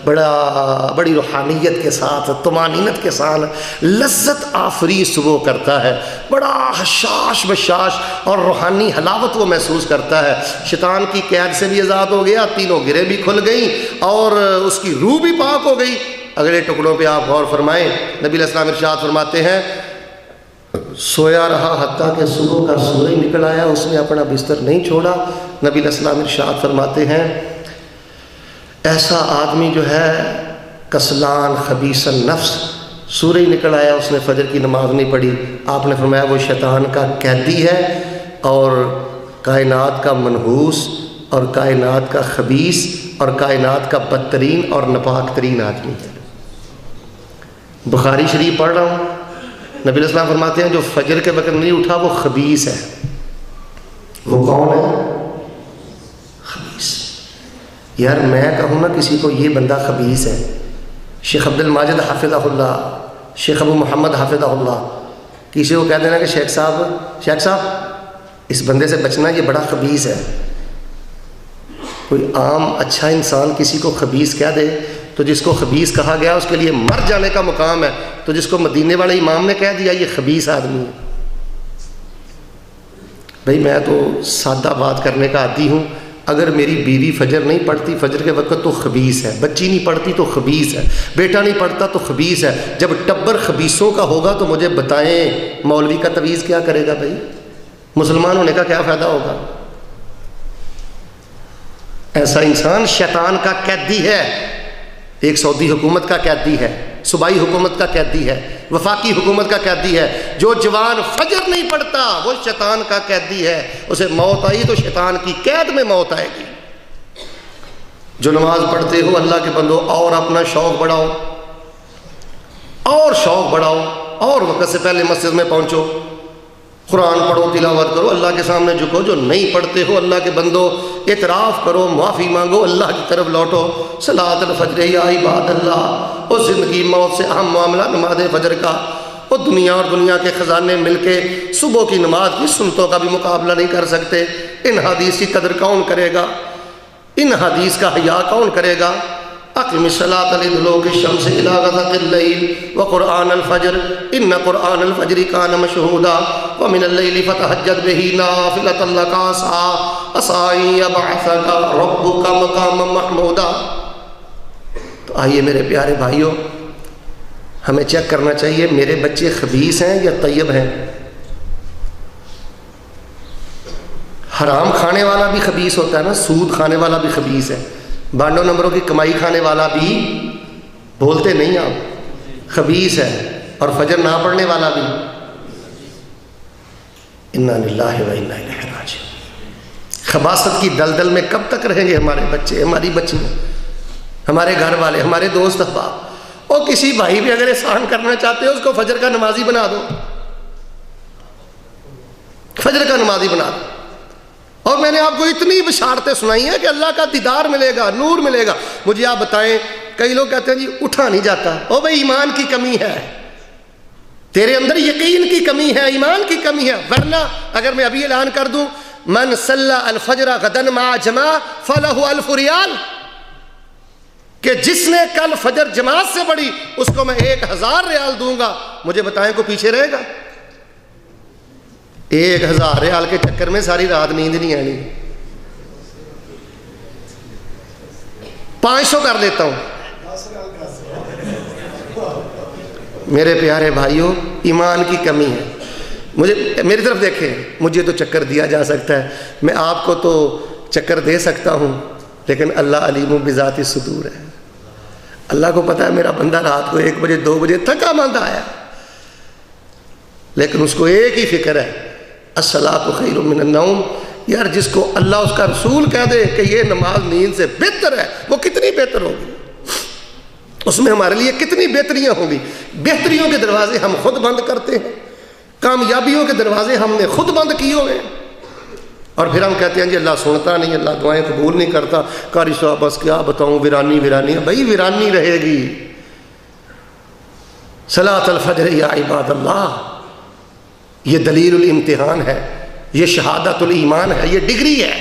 بڑی روحانیت کے ساتھ، طمانینت کے ساتھ لذت آفری صبح کرتا ہے، بڑا حشاش بشاش اور روحانی حلاوت وہ محسوس کرتا ہے. شیطان کی قید سے بھی آزاد ہو گیا، تینوں گرہیں بھی کھل گئیں اور اس کی روح بھی پاک ہو گئی. اگلے ٹکڑوں پہ آپ غور فرمائیں. نبی علیہ السلام ارشاد فرماتے ہیں سویا رہا حتیٰ کہ صبح کا سورج نکل آیا، اس نے اپنا بستر نہیں چھوڑا. نبی علیہ السلام ارشاد فرماتے ہیں ایسا آدمی جو ہے کسلان خبیث النفس، سورج نکل آیا اس نے فجر کی نماز نہیں پڑھی، آپ نے فرمایا وہ شیطان کا قیدی ہے اور کائنات کا منحوس اور کائنات کا خبیث اور کائنات کا بدترین اور ناپاک ترین آدمی ہے. بخاری شریف پڑھ رہا ہوں، نبی علیہ السلام فرماتے ہیں جو فجر کے وقت نہیں اٹھا وہ خبیث ہے. وہ کون ہے؟ خبیث. یار میں کہوں نا کسی کو یہ بندہ خبیث ہے، شیخ عبد الماجد حافظہ اللہ، شیخ ابو محمد حافظہ اللہ، کسی کو کہہ دینا کہ شیخ صاحب اس بندے سے بچنا، یہ بڑا خبیث ہے. کوئی عام اچھا انسان کسی کو خبیث کہہ دے تو جس کو خبیث کہا گیا اس کے لیے مر جانے کا مقام ہے، تو جس کو مدینے والے امام نے کہہ دیا یہ خبیث آدمی ہے. بھئی میں تو سادہ بات کرنے کا عادی ہوں، اگر میری بیوی فجر نہیں پڑھتی فجر کے وقت تو خبیث ہے، بچی نہیں پڑھتی تو خبیث ہے، بیٹا نہیں پڑھتا تو خبیث ہے. جب ٹبر خبیثوں کا ہوگا تو مجھے بتائیں مولوی کا تویز کیا کرے گا؟ بھائی مسلمان ہونے کا کیا فائدہ ہوگا؟ ایسا انسان شیطان کا قیدی ہے، ایک سعودی حکومت کا قیدی ہے. صوبائی حکومت کا قیدی ہے، وفاقی حکومت کا قیدی ہے۔ جو جوان فجر نہیں پڑھتا وہ شیطان کا قیدی ہے، اسے موت آئی تو شیطان کی قید میں موت آئے گی۔ جو نماز پڑھتے ہو اللہ کے بندو، اور اپنا شوق بڑھاؤ، اور شوق بڑھاؤ، اور وقت سے پہلے مسجد میں پہنچو، قرآن پڑھو، تلاوت کرو، اللہ کے سامنے جھکو۔ جو نہیں پڑھتے ہو اللہ کے بندو، اعتراف کرو، معافی مانگو، اللہ کی طرف لوٹو۔ صلاۃ الفجر یا عباد اللہ، وہ زندگی موت سے اہم معاملہ نماز فجر کا۔ وہ دنیا اور دنیا کے خزانے مل کے صبح کی نماز کی سنتوں کا بھی مقابلہ نہیں کر سکتے۔ ان حدیث کی قدر کون کرے گا؟ ان حدیث کا حیا کون کرے گا؟ اقم الصلاۃ لدلوک الشمس الی غسق اللیل وقرآن الفجر ان قرآن الفجر کان مشہودا ومن اللیل فتہجد بہ نافلۃ لک عسیٰ ان یبعثک ربک مقاما محمودا۔ تو آئیے میرے پیارے بھائیوں، ہمیں چیک کرنا چاہیے میرے بچے خبیث ہیں یا طیب ہیں۔ حرام کھانے والا بھی خبیث ہوتا ہے نا، سود کھانے والا بھی خبیث ہے، بانڈوں نمبروں کی کمائی کھانے والا بھی، بولتے نہیں آپ، خبیث ہے، اور فجر نہ پڑھنے والا بھی۔ انا للہ و انا الیہ راجعون۔ خباثت کی دلدل میں کب تک رہیں گے ہمارے بچے، ہماری بچیاں، ہمارے گھر والے، ہمارے دوست احباب؟ اور کسی بھائی بھی اگر احسان کرنا چاہتے ہو اس کو فجر کا نمازی بنا دو، فجر کا نمازی بنا دو۔ اور میں نے آپ کو اتنی بشارتیں سنائی ہیں کہ اللہ کا دیدار ملے گا، نور ملے گا۔ مجھے آپ بتائیں، کئی لوگ کہتے ہیں جی اٹھا نہیں جاتا، او بھائی ایمان کی کمی ہے، تیرے اندر یقین کی کمی ہے، ایمان کی کمی ہے۔ ورنہ اگر میں ابھی اعلان کر دوں من صلی الفجر غدا مع جماعہ فلہ 1000 ریال، کہ جس نے کل فجر جماعت سے پڑھی اس کو میں 1000 ریال دوں گا، مجھے بتائیں کو پیچھے رہے گا؟ 1000 ریال کے چکر میں ساری رات نیند نہیں آنی۔ 500 کر لیتا ہوں۔ میرے پیارے بھائیوں، ایمان کی کمی ہے۔ مجھے میری طرف دیکھیں، مجھے تو چکر دیا جا سکتا ہے، میں آپ کو تو چکر دے سکتا ہوں، لیکن اللہ علیم بذات الصدور ہے۔ اللہ کو پتہ ہے میرا بندہ رات کو 1 بجے 2 بجے تھکا ماندہ آیا، لیکن اس کو ایک ہی فکر ہے، الصلاۃ خیر من النوم۔ یار جس کو اللہ اس کا رسول کہہ دے کہ یہ نماز نیند سے بہتر ہے، وہ کتنی بہتر ہوگی، اس میں ہمارے لیے کتنی بہتریاں ہوں گی۔ بہتریوں کے دروازے ہم خود بند کرتے ہیں، کامیابیوں کے دروازے ہم نے خود بند کیے ہوئے ہیں، اور پھر ہم کہتے ہیں جی اللہ سنتا نہیں، اللہ دعائیں قبول نہیں کرتا۔ قاری صاحب بس کیا بتاؤں، ویرانی ویرانی، بھائی ویرانی رہے گی۔ صلاۃ الفجر یا عباد اللہ، یہ دلیل الامتحان ہے، یہ شہادت الایمان ہے، یہ ڈگری ہے۔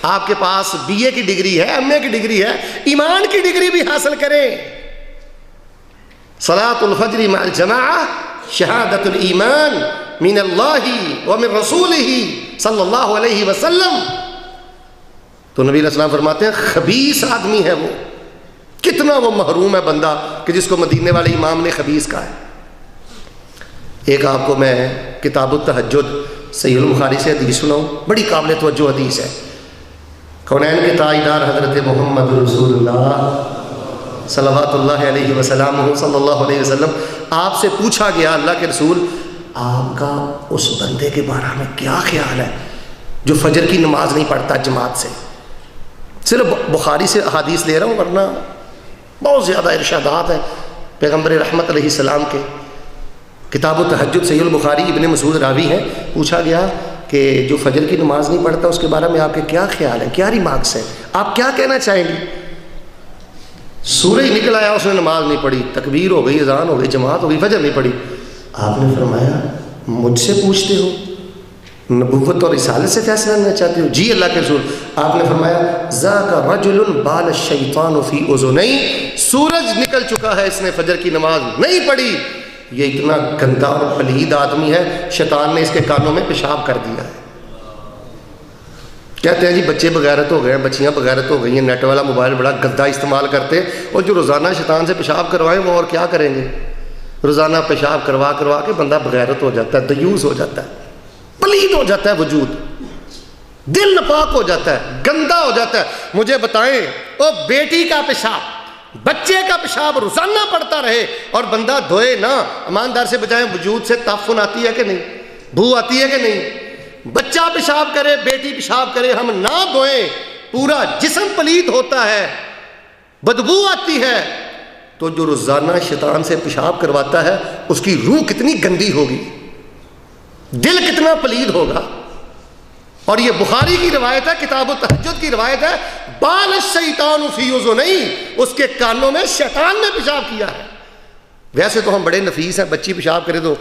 آپ کے پاس بی اے کی ڈگری ہے، ایم اے کی ڈگری ہے، ایمان کی ڈگری بھی حاصل کریں۔ صلاۃ الفجر مع الجماعہ شہادت الایمان من اللہ ومن رسولہ صلی اللہ علیہ وسلم۔ تو نبی علیہ السلام فرماتے ہیں خبیث آدمی ہے وہ، کتنا وہ محروم ہے بندہ کہ جس کو مدینے والے امام نے خبیث کہا ہے۔ ایک آپ کو میں کتاب التہجد صحیح البخاری سے حدیث سناؤں، بڑی قابل توجہ حدیث ہے۔ کونین کے تاجدار حضرت محمد رسول اللہ صلوات اللہ علیہ وسلم صلی اللہ علیہ وسلم، آپ سے پوچھا گیا اللہ کے رسول آپ کا اس بندے کے بارے میں کیا خیال ہے جو فجر کی نماز نہیں پڑھتا جماعت سے؟ صرف بخاری سے حدیث لے رہا ہوں، ورنہ بہت زیادہ ارشادات ہیں پیغمبر رحمت علیہ السلام کے۔ کتاب التہجد صحیح البخاری، ابن مسعود راوی ہیں، پوچھا گیا کہ جو فجر کی نماز نہیں پڑھتا اس کے بارے میں آپ کے کیا خیال ہے، کیا ریمارکس ہے، آپ کیا کہنا چاہیں گے؟ سورج نکل آیا، اس نے نماز نہیں پڑھی، تکبیر ہو گئی، اذان ہو گئی، جماعت ہو گئی، فجر نہیں پڑھی۔ آپ نے فرمایا مجھ سے پوچھتے ہو، نبوت اور رسالت سے فیصلہ لینا چاہتے ہو؟ جی اللہ کے رسول۔ آپ نے فرمایا ذاک رجل بال الشیطان فی اذنیہ، سورج نکل چکا ہے، اس نے فجر کی نماز نہیں پڑھی، یہ اتنا گندا اور پلید آدمی ہے، شیطان نے اس کے کانوں میں پیشاب کر دیا ہے۔ کہتے ہیں جی بچے بغیرت ہو گئے ہیں، بچیاں بغیرت ہو گئی ہیں، نیٹ والا موبائل بڑا گندا استعمال کرتے ہیں، اور جو روزانہ شیطان سے پیشاب کروائیں وہ اور کیا کریں گے؟ روزانہ پیشاب کروا کے بندہ بغیرت ہو جاتا ہے، دیوس ہو جاتا ہے، پلید ہو جاتا ہے، وجود دل ناپاک ہو جاتا ہے، گندا ہو جاتا ہے۔ مجھے بتائیں، وہ بیٹی کا پیشاب بچے کا پیشاب روزانہ پڑتا رہے اور بندہ دھوئے نہ، ایماندار سے بجائے وجود سے تعفن آتی ہے کہ نہیں، بو آتی ہے کہ نہیں؟ بچہ پیشاب کرے، بیٹی پیشاب کرے، ہم نہ دھوئیں، پورا جسم پلید ہوتا ہے، بدبو آتی ہے، تو جو روزانہ شیطان سے پیشاب کرواتا ہے اس کی روح کتنی گندی ہوگی، دل کتنا پلید ہوگا۔ اور یہ بخاری کی روایت ہے، کتاب التہجد کی روایت ہے، بال الشیطان فی اذنیہ، اس کے کانوں میں شیطان نے پیشاب کیا ہے۔ ویسے تو ہم بڑے نفیس ہیں، بچی پیشاب کرے تو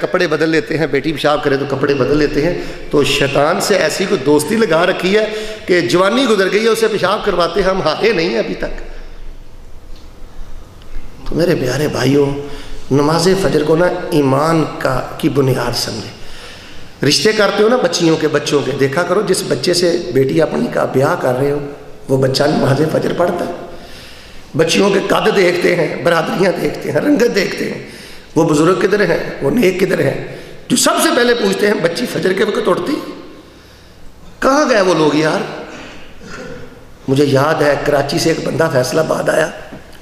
کپڑے بدل لیتے ہیں، بیٹی پیشاب کرے تو کپڑے بدل لیتے ہیں، تو شیطان سے ایسی کوئی دوستی لگا رکھی ہے کہ جوانی گزر گئی ہے اسے پیشاب کرواتے ہم ہارے نہیں ہیں ابھی تک۔ تو میرے پیارے بھائیوں، نماز فجر کو نا ایمان کی بنیاد سمجھیں۔ رشتے کرتے ہو نا بچیوں کے، بچوں کے، دیکھا کرو جس بچے سے بیٹی اپنی کا بیاہ کر رہے ہو وہ بچہ نماز فجر پڑھتا ہے۔ بچیوں کے قد دیکھتے ہیں، برادریاں دیکھتے ہیں، رنگت دیکھتے ہیں، وہ بزرگ کدھر ہیں، وہ نیک کدھر ہیں، جو سب سے پہلے پوچھتے ہیں بچی فجر کے وقت اٹھتی؟ کہاں گئے وہ لوگ یار؟ مجھے یاد ہے کراچی سے ایک بندہ فیصل آباد آیا،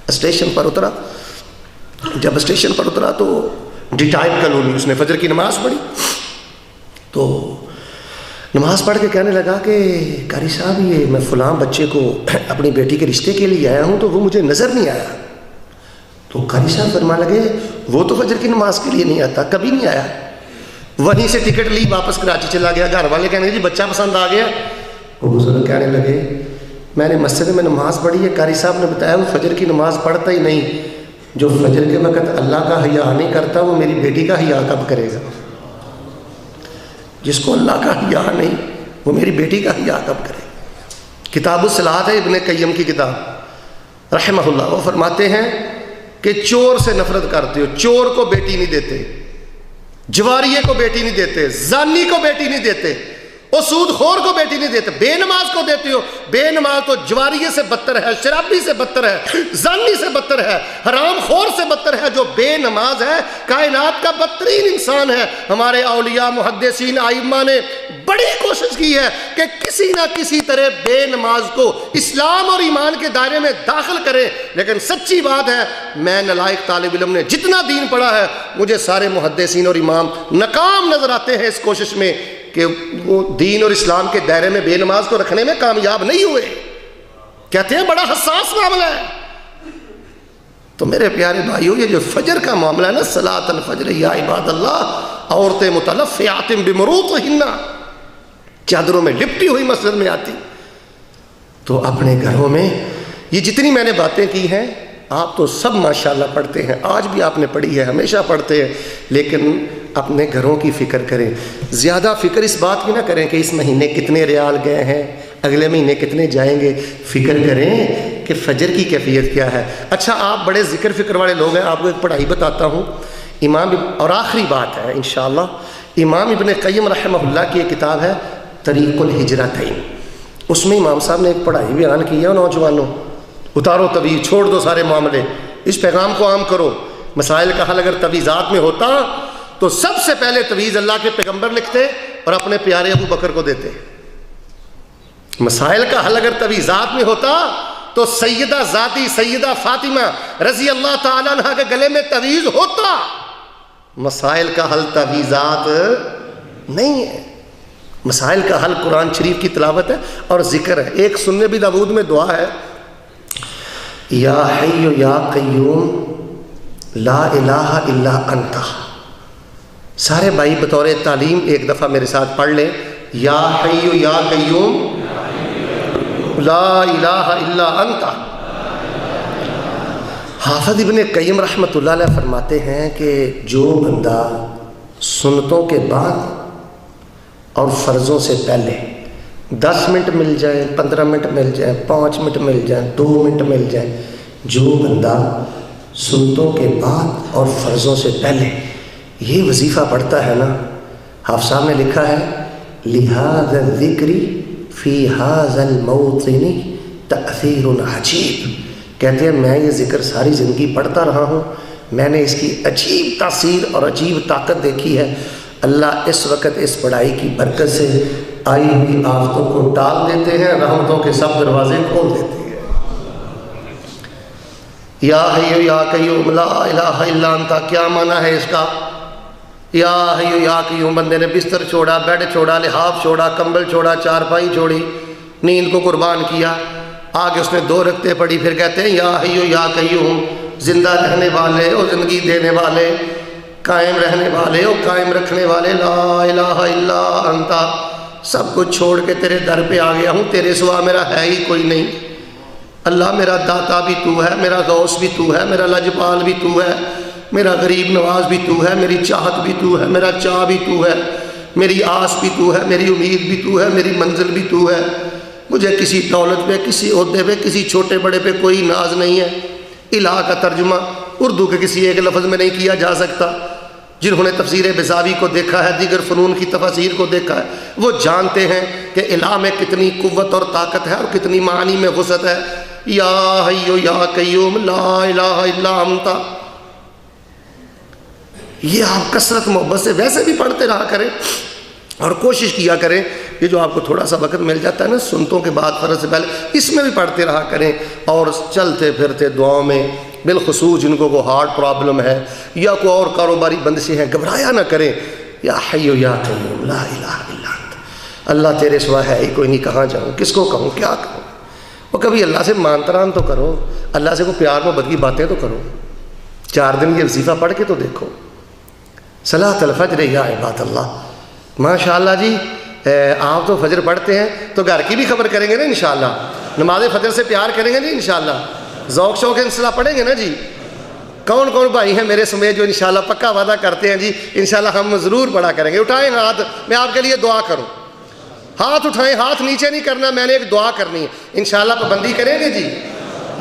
اسٹیشن پر اترا، جب اسٹیشن پر اترا تو ڈیٹائل کالونی، اس نے فجر کی نماز پڑھی، تو نماز پڑھ کے کہنے لگا کہ قاری صاحب یہ میں فلاں بچے کو اپنی بیٹی کے رشتے کے لیے آیا ہوں تو وہ مجھے نظر نہیں آیا۔ تو قاری صاحب فرمانے لگے وہ تو فجر کی نماز کے لیے نہیں آتا، کبھی نہیں آیا۔ وہیں سے ٹکٹ لی، واپس کراچی چلا گیا۔ گھر والے کہنے جی بچہ پسند آ گیا۔ وہ بزرگ کہنے لگے میں نے مسجد میں نماز پڑھی ہے، قاری صاحب نے بتایا وہ فجر کی نماز پڑھتا ہی نہیں، جو فجر کے وقت اللہ کا حیا نہیں کرتا وہ میری بیٹی کا حیا کب کرے گا؟ جس کو اللہ کا حیا نہیں وہ میری بیٹی کا حیا کب کرے؟ کتاب الصلاۃ ہے ابن قیم کی کتاب رحمہ اللہ، وہ فرماتے ہیں کہ چور سے نفرت کرتے ہو، چور کو بیٹی نہیں دیتے، جواریے کو بیٹی نہیں دیتے، زانی کو بیٹی نہیں دیتے، اور سود خور کو بیٹی نہیں دیتے، بے نماز کو دیتے ہو۔ بے نماز تو جواریے سے بدتر ہے، شرابی سے بدتر ہے، زانی سے بدتر ہے، حرام خور سے بدتر ہے۔ جو بے نماز ہے کائنات کا بدترین انسان ہے۔ ہمارے اولیاء، محدثین، ائمہ نے بڑی کوشش کی ہے کہ کسی نہ کسی طرح بے نماز کو اسلام اور ایمان کے دائرے میں داخل کریں، لیکن سچی بات ہے میں نالائق طالب علم نے جتنا دین پڑھا ہے مجھے سارے محدثین اور امام ناکام نظر آتے ہیں اس کوشش میں کہ وہ دین اور اسلام کے دائرے میں بے نماز کو رکھنے میں کامیاب نہیں ہوئے۔ کہتے ہیں بڑا حساس معاملہ ہے۔ تو میرے پیارے بھائیو، یہ جو فجر کا معاملہ ہے نا، صلاۃ الفجر یا عباد اللہ، عورتیں متلفعات بمروطہن، چادروں میں لپٹی ہوئی مسجد میں آتی، تو اپنے گھروں میں یہ جتنی میں نے باتیں کی ہیں آپ تو سب ماشاءاللہ پڑھتے ہیں، آج بھی آپ نے پڑھی ہے، ہمیشہ پڑھتے ہیں، لیکن اپنے گھروں کی فکر کریں۔ زیادہ فکر اس بات کی نہ کریں کہ اس مہینے کتنے ریال گئے ہیں، اگلے مہینے کتنے جائیں گے، فکر کریں کہ فجر کی کیفیت کیا ہے۔ اچھا آپ بڑے ذکر فکر والے لوگ ہیں، آپ کو ایک پڑھائی بتاتا ہوں۔ اور آخری بات ہے انشاءاللہ، امام ابن قیم رحمہ اللہ کی ایک کتاب ہے طریق الہجرتین، اس میں امام صاحب نے ایک پڑھائی بیان کی ہے نوجوانوں، اتارو تویز، چھوڑ دو سارے معاملے، اس پیغام کو عام کرو۔ مسائل کا حل اگر تویزات میں ہوتا تو سب سے پہلے تویز اللہ کے پیغمبر لکھتے اور اپنے پیارے ابو بکر کو دیتے۔ مسائل کا حل اگر تویزات میں ہوتا تو سیدہ ذاتی سیدہ فاطمہ رضی اللہ تعالیٰ عنہ کے گلے میں تویز ہوتا۔ مسائل کا حل تویزات نہیں ہے، مسائل کا حل قرآن شریف کی تلاوت ہے اور ذکر ہے۔ ایک سنن ابی داؤد میں دعا ہے، یا حی یا قیوم لا الہ الا انت۔ سارے بھائی بطور تعلیم ایک دفعہ میرے ساتھ پڑھ لیں، یا حی یا قیوم لا الہ الا انت۔ حافظ ابن قیم رحمۃ اللہ علیہ فرماتے ہیں کہ جو بندہ سنتوں کے بعد اور فرضوں سے پہلے 10 منٹ مل جائے، 15 منٹ مل جائے، 5 منٹ مل جائے، 2 منٹ مل جائے، جو بندہ سنتوں کے بعد اور فرضوں سے پہلے یہ وظیفہ پڑھتا ہے نا، حافظ صاحب نے لکھا ہے لِهَذَا الذِّكْرِ فِي هَذَا الْمَوْطِنِ تَأْثِيرٌ عَجِيب۔ کہتے ہیں میں یہ ذکر ساری زندگی پڑھتا رہا ہوں، میں نے اس کی عجیب تاثیر اور عجیب طاقت دیکھی ہے۔ اللہ اس وقت اس پڑھائی کی برکت سے آئی ہوئی آفتوں کو ٹال دیتے ہیں، رحمتوں کے سب دروازے کھول دیتے ہیں۔ یا حی یا قیوم لا الہ الا انت کیا معنی ہے اس کا؟ یا حی یا قیوم، بندے نے بستر چھوڑا، بیڈ چھوڑا، لحاف چھوڑا، کمبل چھوڑا، چارپائی چھوڑی، نیند کو قربان کیا، آگے اس نے 2 رکعتیں پڑھی، پھر کہتے ہیں یا حی یا قیوم، زندہ رہنے والے او زندگی دینے والے، قائم رہنے والے او قائم رکھنے والے، لا الہ الا انت، سب کچھ چھوڑ کے تیرے در پہ آ گیا ہوں، تیرے سوا میرا ہے ہی کوئی نہیں۔ اللہ میرا داتا بھی تو ہے، میرا غوث بھی تو ہے، میرا لجپال بھی تو ہے، میرا غریب نواز بھی تو ہے، میری چاہت بھی تو ہے، میرا چاہ بھی تو ہے، میری آس بھی تو ہے، میری امید بھی تو ہے، میری منزل بھی تو ہے۔ مجھے کسی دولت پہ، کسی عہدے پہ، کسی چھوٹے بڑے پہ کوئی ناز نہیں ہے۔ الہ کا ترجمہ اردو کے کسی ایک لفظ میں نہیں کیا جا سکتا۔ جنہوں نے تفسیر بیضاوی کو دیکھا ہے، دیگر فنون کی تفاسیر کو دیکھا ہے، وہ جانتے ہیں کہ الہ میں کتنی قوت اور طاقت ہے اور کتنی معانی میں وسعت ہے۔ یا حی یا قیوم لا الہ الا انت، یہ آپ کثرت محبت سے ویسے بھی پڑھتے رہا کریں اور کوشش کیا کریں، یہ جو آپ کو تھوڑا سا وقت مل جاتا ہے نا سنتوں کے بعد فرض سے پہلے، اس میں بھی پڑھتے رہا کریں۔ اور چلتے پھرتے دعاؤں میں، بالخصوص جن کو ہارٹ پرابلم ہے یا کوئی اور کاروباری بندشیں ہیں، گھبرایا نہ کریں۔ یا حی یا قیوم لا الہ الا انت، اللہ تیرے سوا ہے ہی کوئی نہیں، کہاں جاؤں، کس کو کہوں، کیا کہوں۔ وہ کبھی اللہ سے مانتران تو کرو، اللہ سے کوئی پیار محبت کی باتیں تو کرو، 4 دن یہ وظیفہ پڑھ کے تو دیکھو۔ صلاۃ الفجر یا عباد اللہ، ماشاءاللہ جی آپ تو فجر پڑھتے ہیں تو گھر کی بھی خبر کریں گے نا انشاءاللہ، نماز فجر سے پیار کریں گے جی انشاءاللہ، ذوق شوق انصلاح پڑھیں گے نا جی۔ کون کون بھائی ہیں میرے سمیت جو انشاءاللہ پکا وعدہ کرتے ہیں جی انشاءاللہ ہم ضرور پڑھا کریں گے؟ اٹھائیں ہاتھ، میں آپ کے لیے دعا کروں، ہاتھ اٹھائیں، ہاتھ نیچے نہیں کرنا، میں نے ایک دعا کرنی ہے، انشاءاللہ پابندی کریں گے جی۔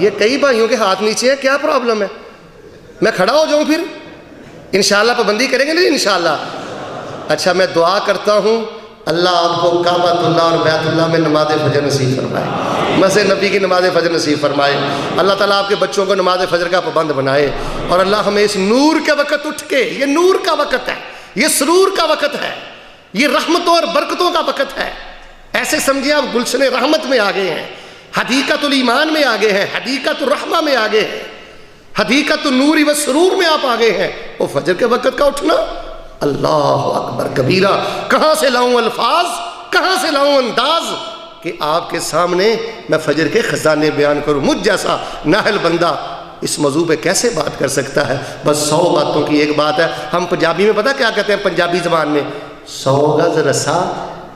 یہ کئی بھائیوں کے ہاتھ نیچے ہیں، کیا پرابلم ہے؟ میں کھڑا ہو جاؤں پھر؟ انشاءاللہ پابندی کریں گے نا انشاءاللہ۔ اچھا میں دعا کرتا ہوں اللہ آپ کو کعبۃ اللہ اور بیت اللہ میں نماز فجر نصیب فرمائے، مسجد نبی کی نماز فجر نصیب فرمائے، اللہ تعالیٰ آپ کے بچوں کو نماز فجر کا پابند بنائے، اور اللہ ہمیں اس نور کے وقت اٹھ کے، یہ نور کا وقت ہے، یہ سرور کا وقت ہے، یہ رحمتوں اور برکتوں کا وقت ہے، ایسے سمجھیں آپ گلشن رحمت میں آگے ہیں، حدیقت الایمان میں آگے ہیں، حدیقت الرحمہ میں آگے ہیں، حدیقت النور و سرور میں آپ آگے ہیں۔ وہ فجر کے وقت کا اٹھنا، اللہ اکبر کبیرہ، کہاں سے لاؤں الفاظ، کہاں سے لاؤں انداز کہ آپ کے سامنے میں فجر کے خزانے بیان کروں؟ مجھ جیسا نااہل بندہ اس موضوع پہ کیسے بات کر سکتا ہے؟ بس 100 باتوں کی ایک بات ہے، ہم پنجابی میں پتہ کیا کہتے ہیں؟ پنجابی زبان میں 100 گز رسا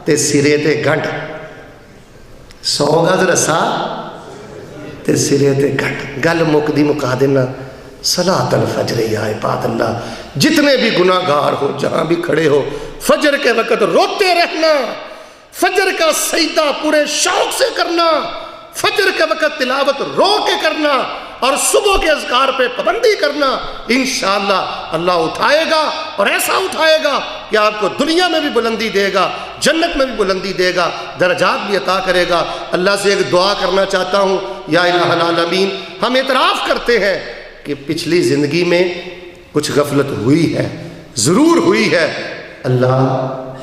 تے سرے تے گھنٹ، 100 گز رسا تے سرے تے گھنٹ، گل مک دی مکا دینا۔ صلاۃ الفجر یا عباد اللہ، جتنے بھی گناہ گار ہو، جہاں بھی کھڑے ہو، فجر کے وقت روتے رہنا، فجر کا سجدہ پورے شوق سے کرنا، فجر کے وقت تلاوت رو کے کرنا، اور صبح کے اذکار پہ پابندی کرنا، انشاءاللہ اللہ اٹھائے گا، اور ایسا اٹھائے گا کہ آپ کو دنیا میں بھی بلندی دے گا، جنت میں بھی بلندی دے گا، درجات بھی عطا کرے گا۔ اللہ سے ایک دعا کرنا چاہتا ہوں، یا الہ العالمین، ہم اعتراف کرتے ہیں کہ پچھلی زندگی میں کچھ غفلت ہوئی ہے، ضرور ہوئی ہے۔ اللہ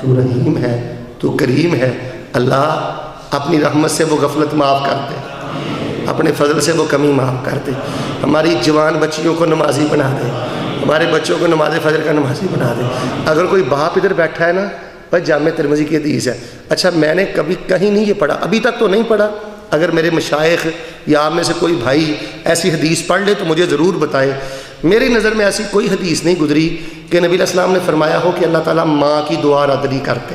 تو رحیم ہے، تو کریم ہے، اللہ اپنی رحمت سے وہ غفلت معاف کر دے، اپنے فضل سے وہ کمی معاف کر دے، ہماری جوان بچیوں کو نمازی بنا دے، ہمارے بچوں کو نماز فجر کا نمازی بنا دے۔ اگر کوئی باپ ادھر بیٹھا ہے نا، بس جامع ترمذی کی حدیث ہے، اچھا میں نے کبھی کہیں نہیں یہ پڑھا، ابھی تک تو نہیں پڑھا، اگر میرے مشائخ یا آپ میں سے کوئی بھائی ایسی حدیث پڑھ لے تو مجھے ضرور بتائے۔ میری نظر میں ایسی کوئی حدیث نہیں گزری کہ نبی علیہ السلام نے فرمایا ہو کہ اللہ تعالیٰ ماں کی دعا رد نہیں کرتے۔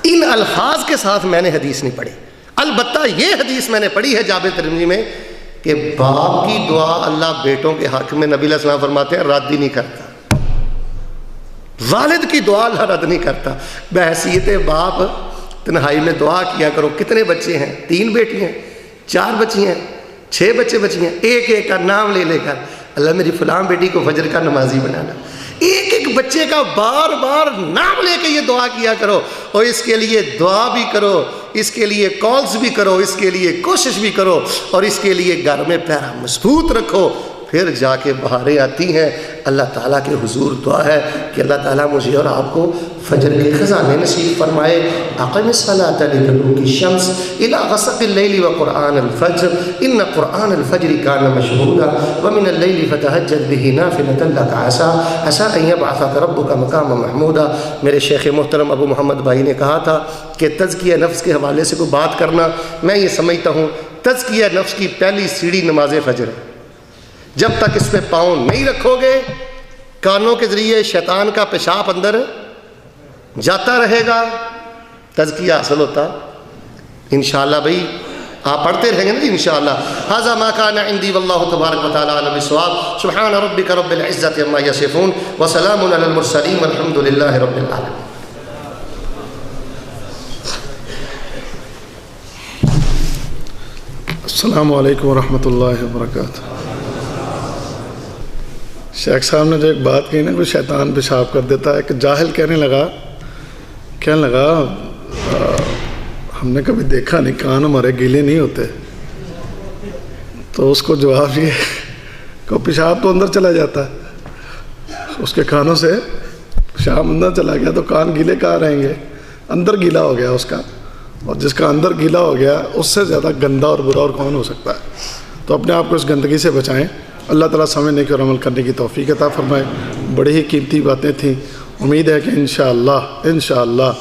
ان الفاظ کے ساتھ میں نے حدیث نہیں پڑھی، البتہ یہ حدیث میں نے پڑھی ہے جامع ترمذی میں کہ باپ کی دعا اللہ بیٹوں کے حق میں نبی علیہ السلام فرماتے ہیں رد ہی نہیں کرتا، والد کی دعا اللہ رد نہیں کرتا۔ بحیثیت باپ تنہائی میں دعا کیا کرو۔ کتنے بچے ہیں؟ 3 بیٹی ہیں، 4 بچی ہیں، 6 بچے بچی ہیں، ایک ایک کا نام لے لے کر اللہ میری فلاں بیٹی کو فجر کا نمازی بنانا، ایک ایک بچے کا بار بار نام لے کے یہ دعا کیا کرو، اور اس کے لیے دعا بھی کرو، اس کے لیے کالز بھی کرو، اس کے لیے کوشش بھی کرو، اور اس کے لیے گھر میں پیرا مضبوط رکھو۔ پھر جا کے بہاریں آتی ہیں۔ اللہ تعالیٰ کے حضور دعا ہے کہ اللہ تعالیٰ مجھے اور آپ کو فجر کے خزانے نصیب فرمائے۔ اقم الصلاۃ لدلوک الشمس الی غسق اللیل وقرآن الفجر ان قرآن الفجر کان مشہودا ومن اللیل فتہجد بہ نافلۃ لک عسیٰ ان یبعثک ربک مقاما محمودا۔ میرے شیخ محترم ابو محمد بھائی نے کہا تھا کہ تزکیہ نفس کے حوالے سے کوئی بات کرنا، میں یہ سمجھتا ہوں تزکیہ نفس کی پہلی سیڑھی نماز فجر ہے۔ جب تک اس پہ پاؤں نہیں رکھو گے، کانوں کے ذریعے شیطان کا پیشاب اندر جاتا رہے گا، تزکیہ حاصل ہوتا انشاءاللہ۔ بھائی آپ پڑھتے رہیں گے نا جی انشاءاللہ۔ ھذا ما کان عندی واللہ تبارک و تعالی عالم بالصواب۔ سبحان ربک رب العزۃ عما یصفون وسلام علی المرسلین والحمد للہ رب العالمین۔ السلام علیکم ورحمۃ اللہ وبرکاتہ۔ شیخ صاحب نے جو ایک بات کہی نا کہ شیطان پیشاب کر دیتا ہے، کہ جاہل کہنے لگا ہم نے کبھی دیکھا نہیں، کان ہمارے گیلے نہیں ہوتے۔ تو اس کو جواب یہ کہ پیشاب تو اندر چلا جاتا ہے، اس کے کانوں سے پیشاب اندر چلا گیا تو کان گیلے کہاں رہیں گے؟ اندر گیلا ہو گیا اس کا، اور جس کا اندر گیلا ہو گیا اس سے زیادہ گندا اور برا اور کون ہو سکتا ہے؟ تو اپنے آپ کو اس گندگی سے بچائیں۔ اللہ تعالیٰ سمجھنے کی اور عمل کرنے کی توفیق عطا فرمائے۔ بڑی ہی قیمتی باتیں تھیں، امید ہے کہ انشاءاللہ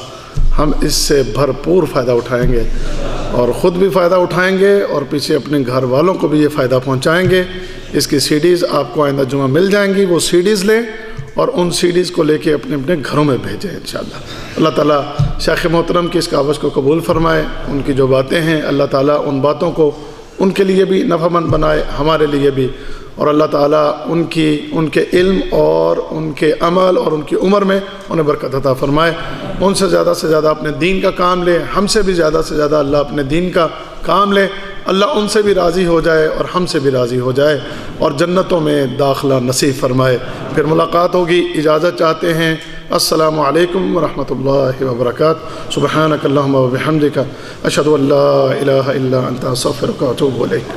ہم اس سے بھرپور فائدہ اٹھائیں گے، اور خود بھی فائدہ اٹھائیں گے اور پیچھے اپنے گھر والوں کو بھی یہ فائدہ پہنچائیں گے۔ اس کی سی ڈیز آپ کو آئندہ جمعہ مل جائیں گی، وہ سی ڈیز لیں اور ان سی ڈیز کو لے کے اپنے اپنے گھروں میں بھیجیں انشاءاللہ۔ اللہ تعالیٰ شیخ محترم کی اس کاوش کو قبول فرمائے، ان کی جو باتیں ہیں اللہ تعالیٰ ان باتوں کو ان کے لیے بھی نفع مند بنائے، ہمارے لیے بھی، اور اللہ تعالیٰ ان کے علم اور ان کے عمل اور ان کی عمر میں انہیں برکت عطا فرمائے۔ ان سے زیادہ اپنے دین کا کام لیں، ہم سے بھی زیادہ اللہ اپنے دین کا کام لیں، اللہ ان سے بھی راضی ہو جائے اور ہم سے بھی راضی ہو جائے اور جنتوں میں داخلہ نصیب فرمائے۔ پھر ملاقات ہوگی، اجازت چاہتے ہیں۔ السلام علیکم ورحمۃ اللہ وبرکاتہ۔ سبحانک اللہم وبحمدک، اشہد ان لا الہ الا انت، استغفرک واتوب الیک۔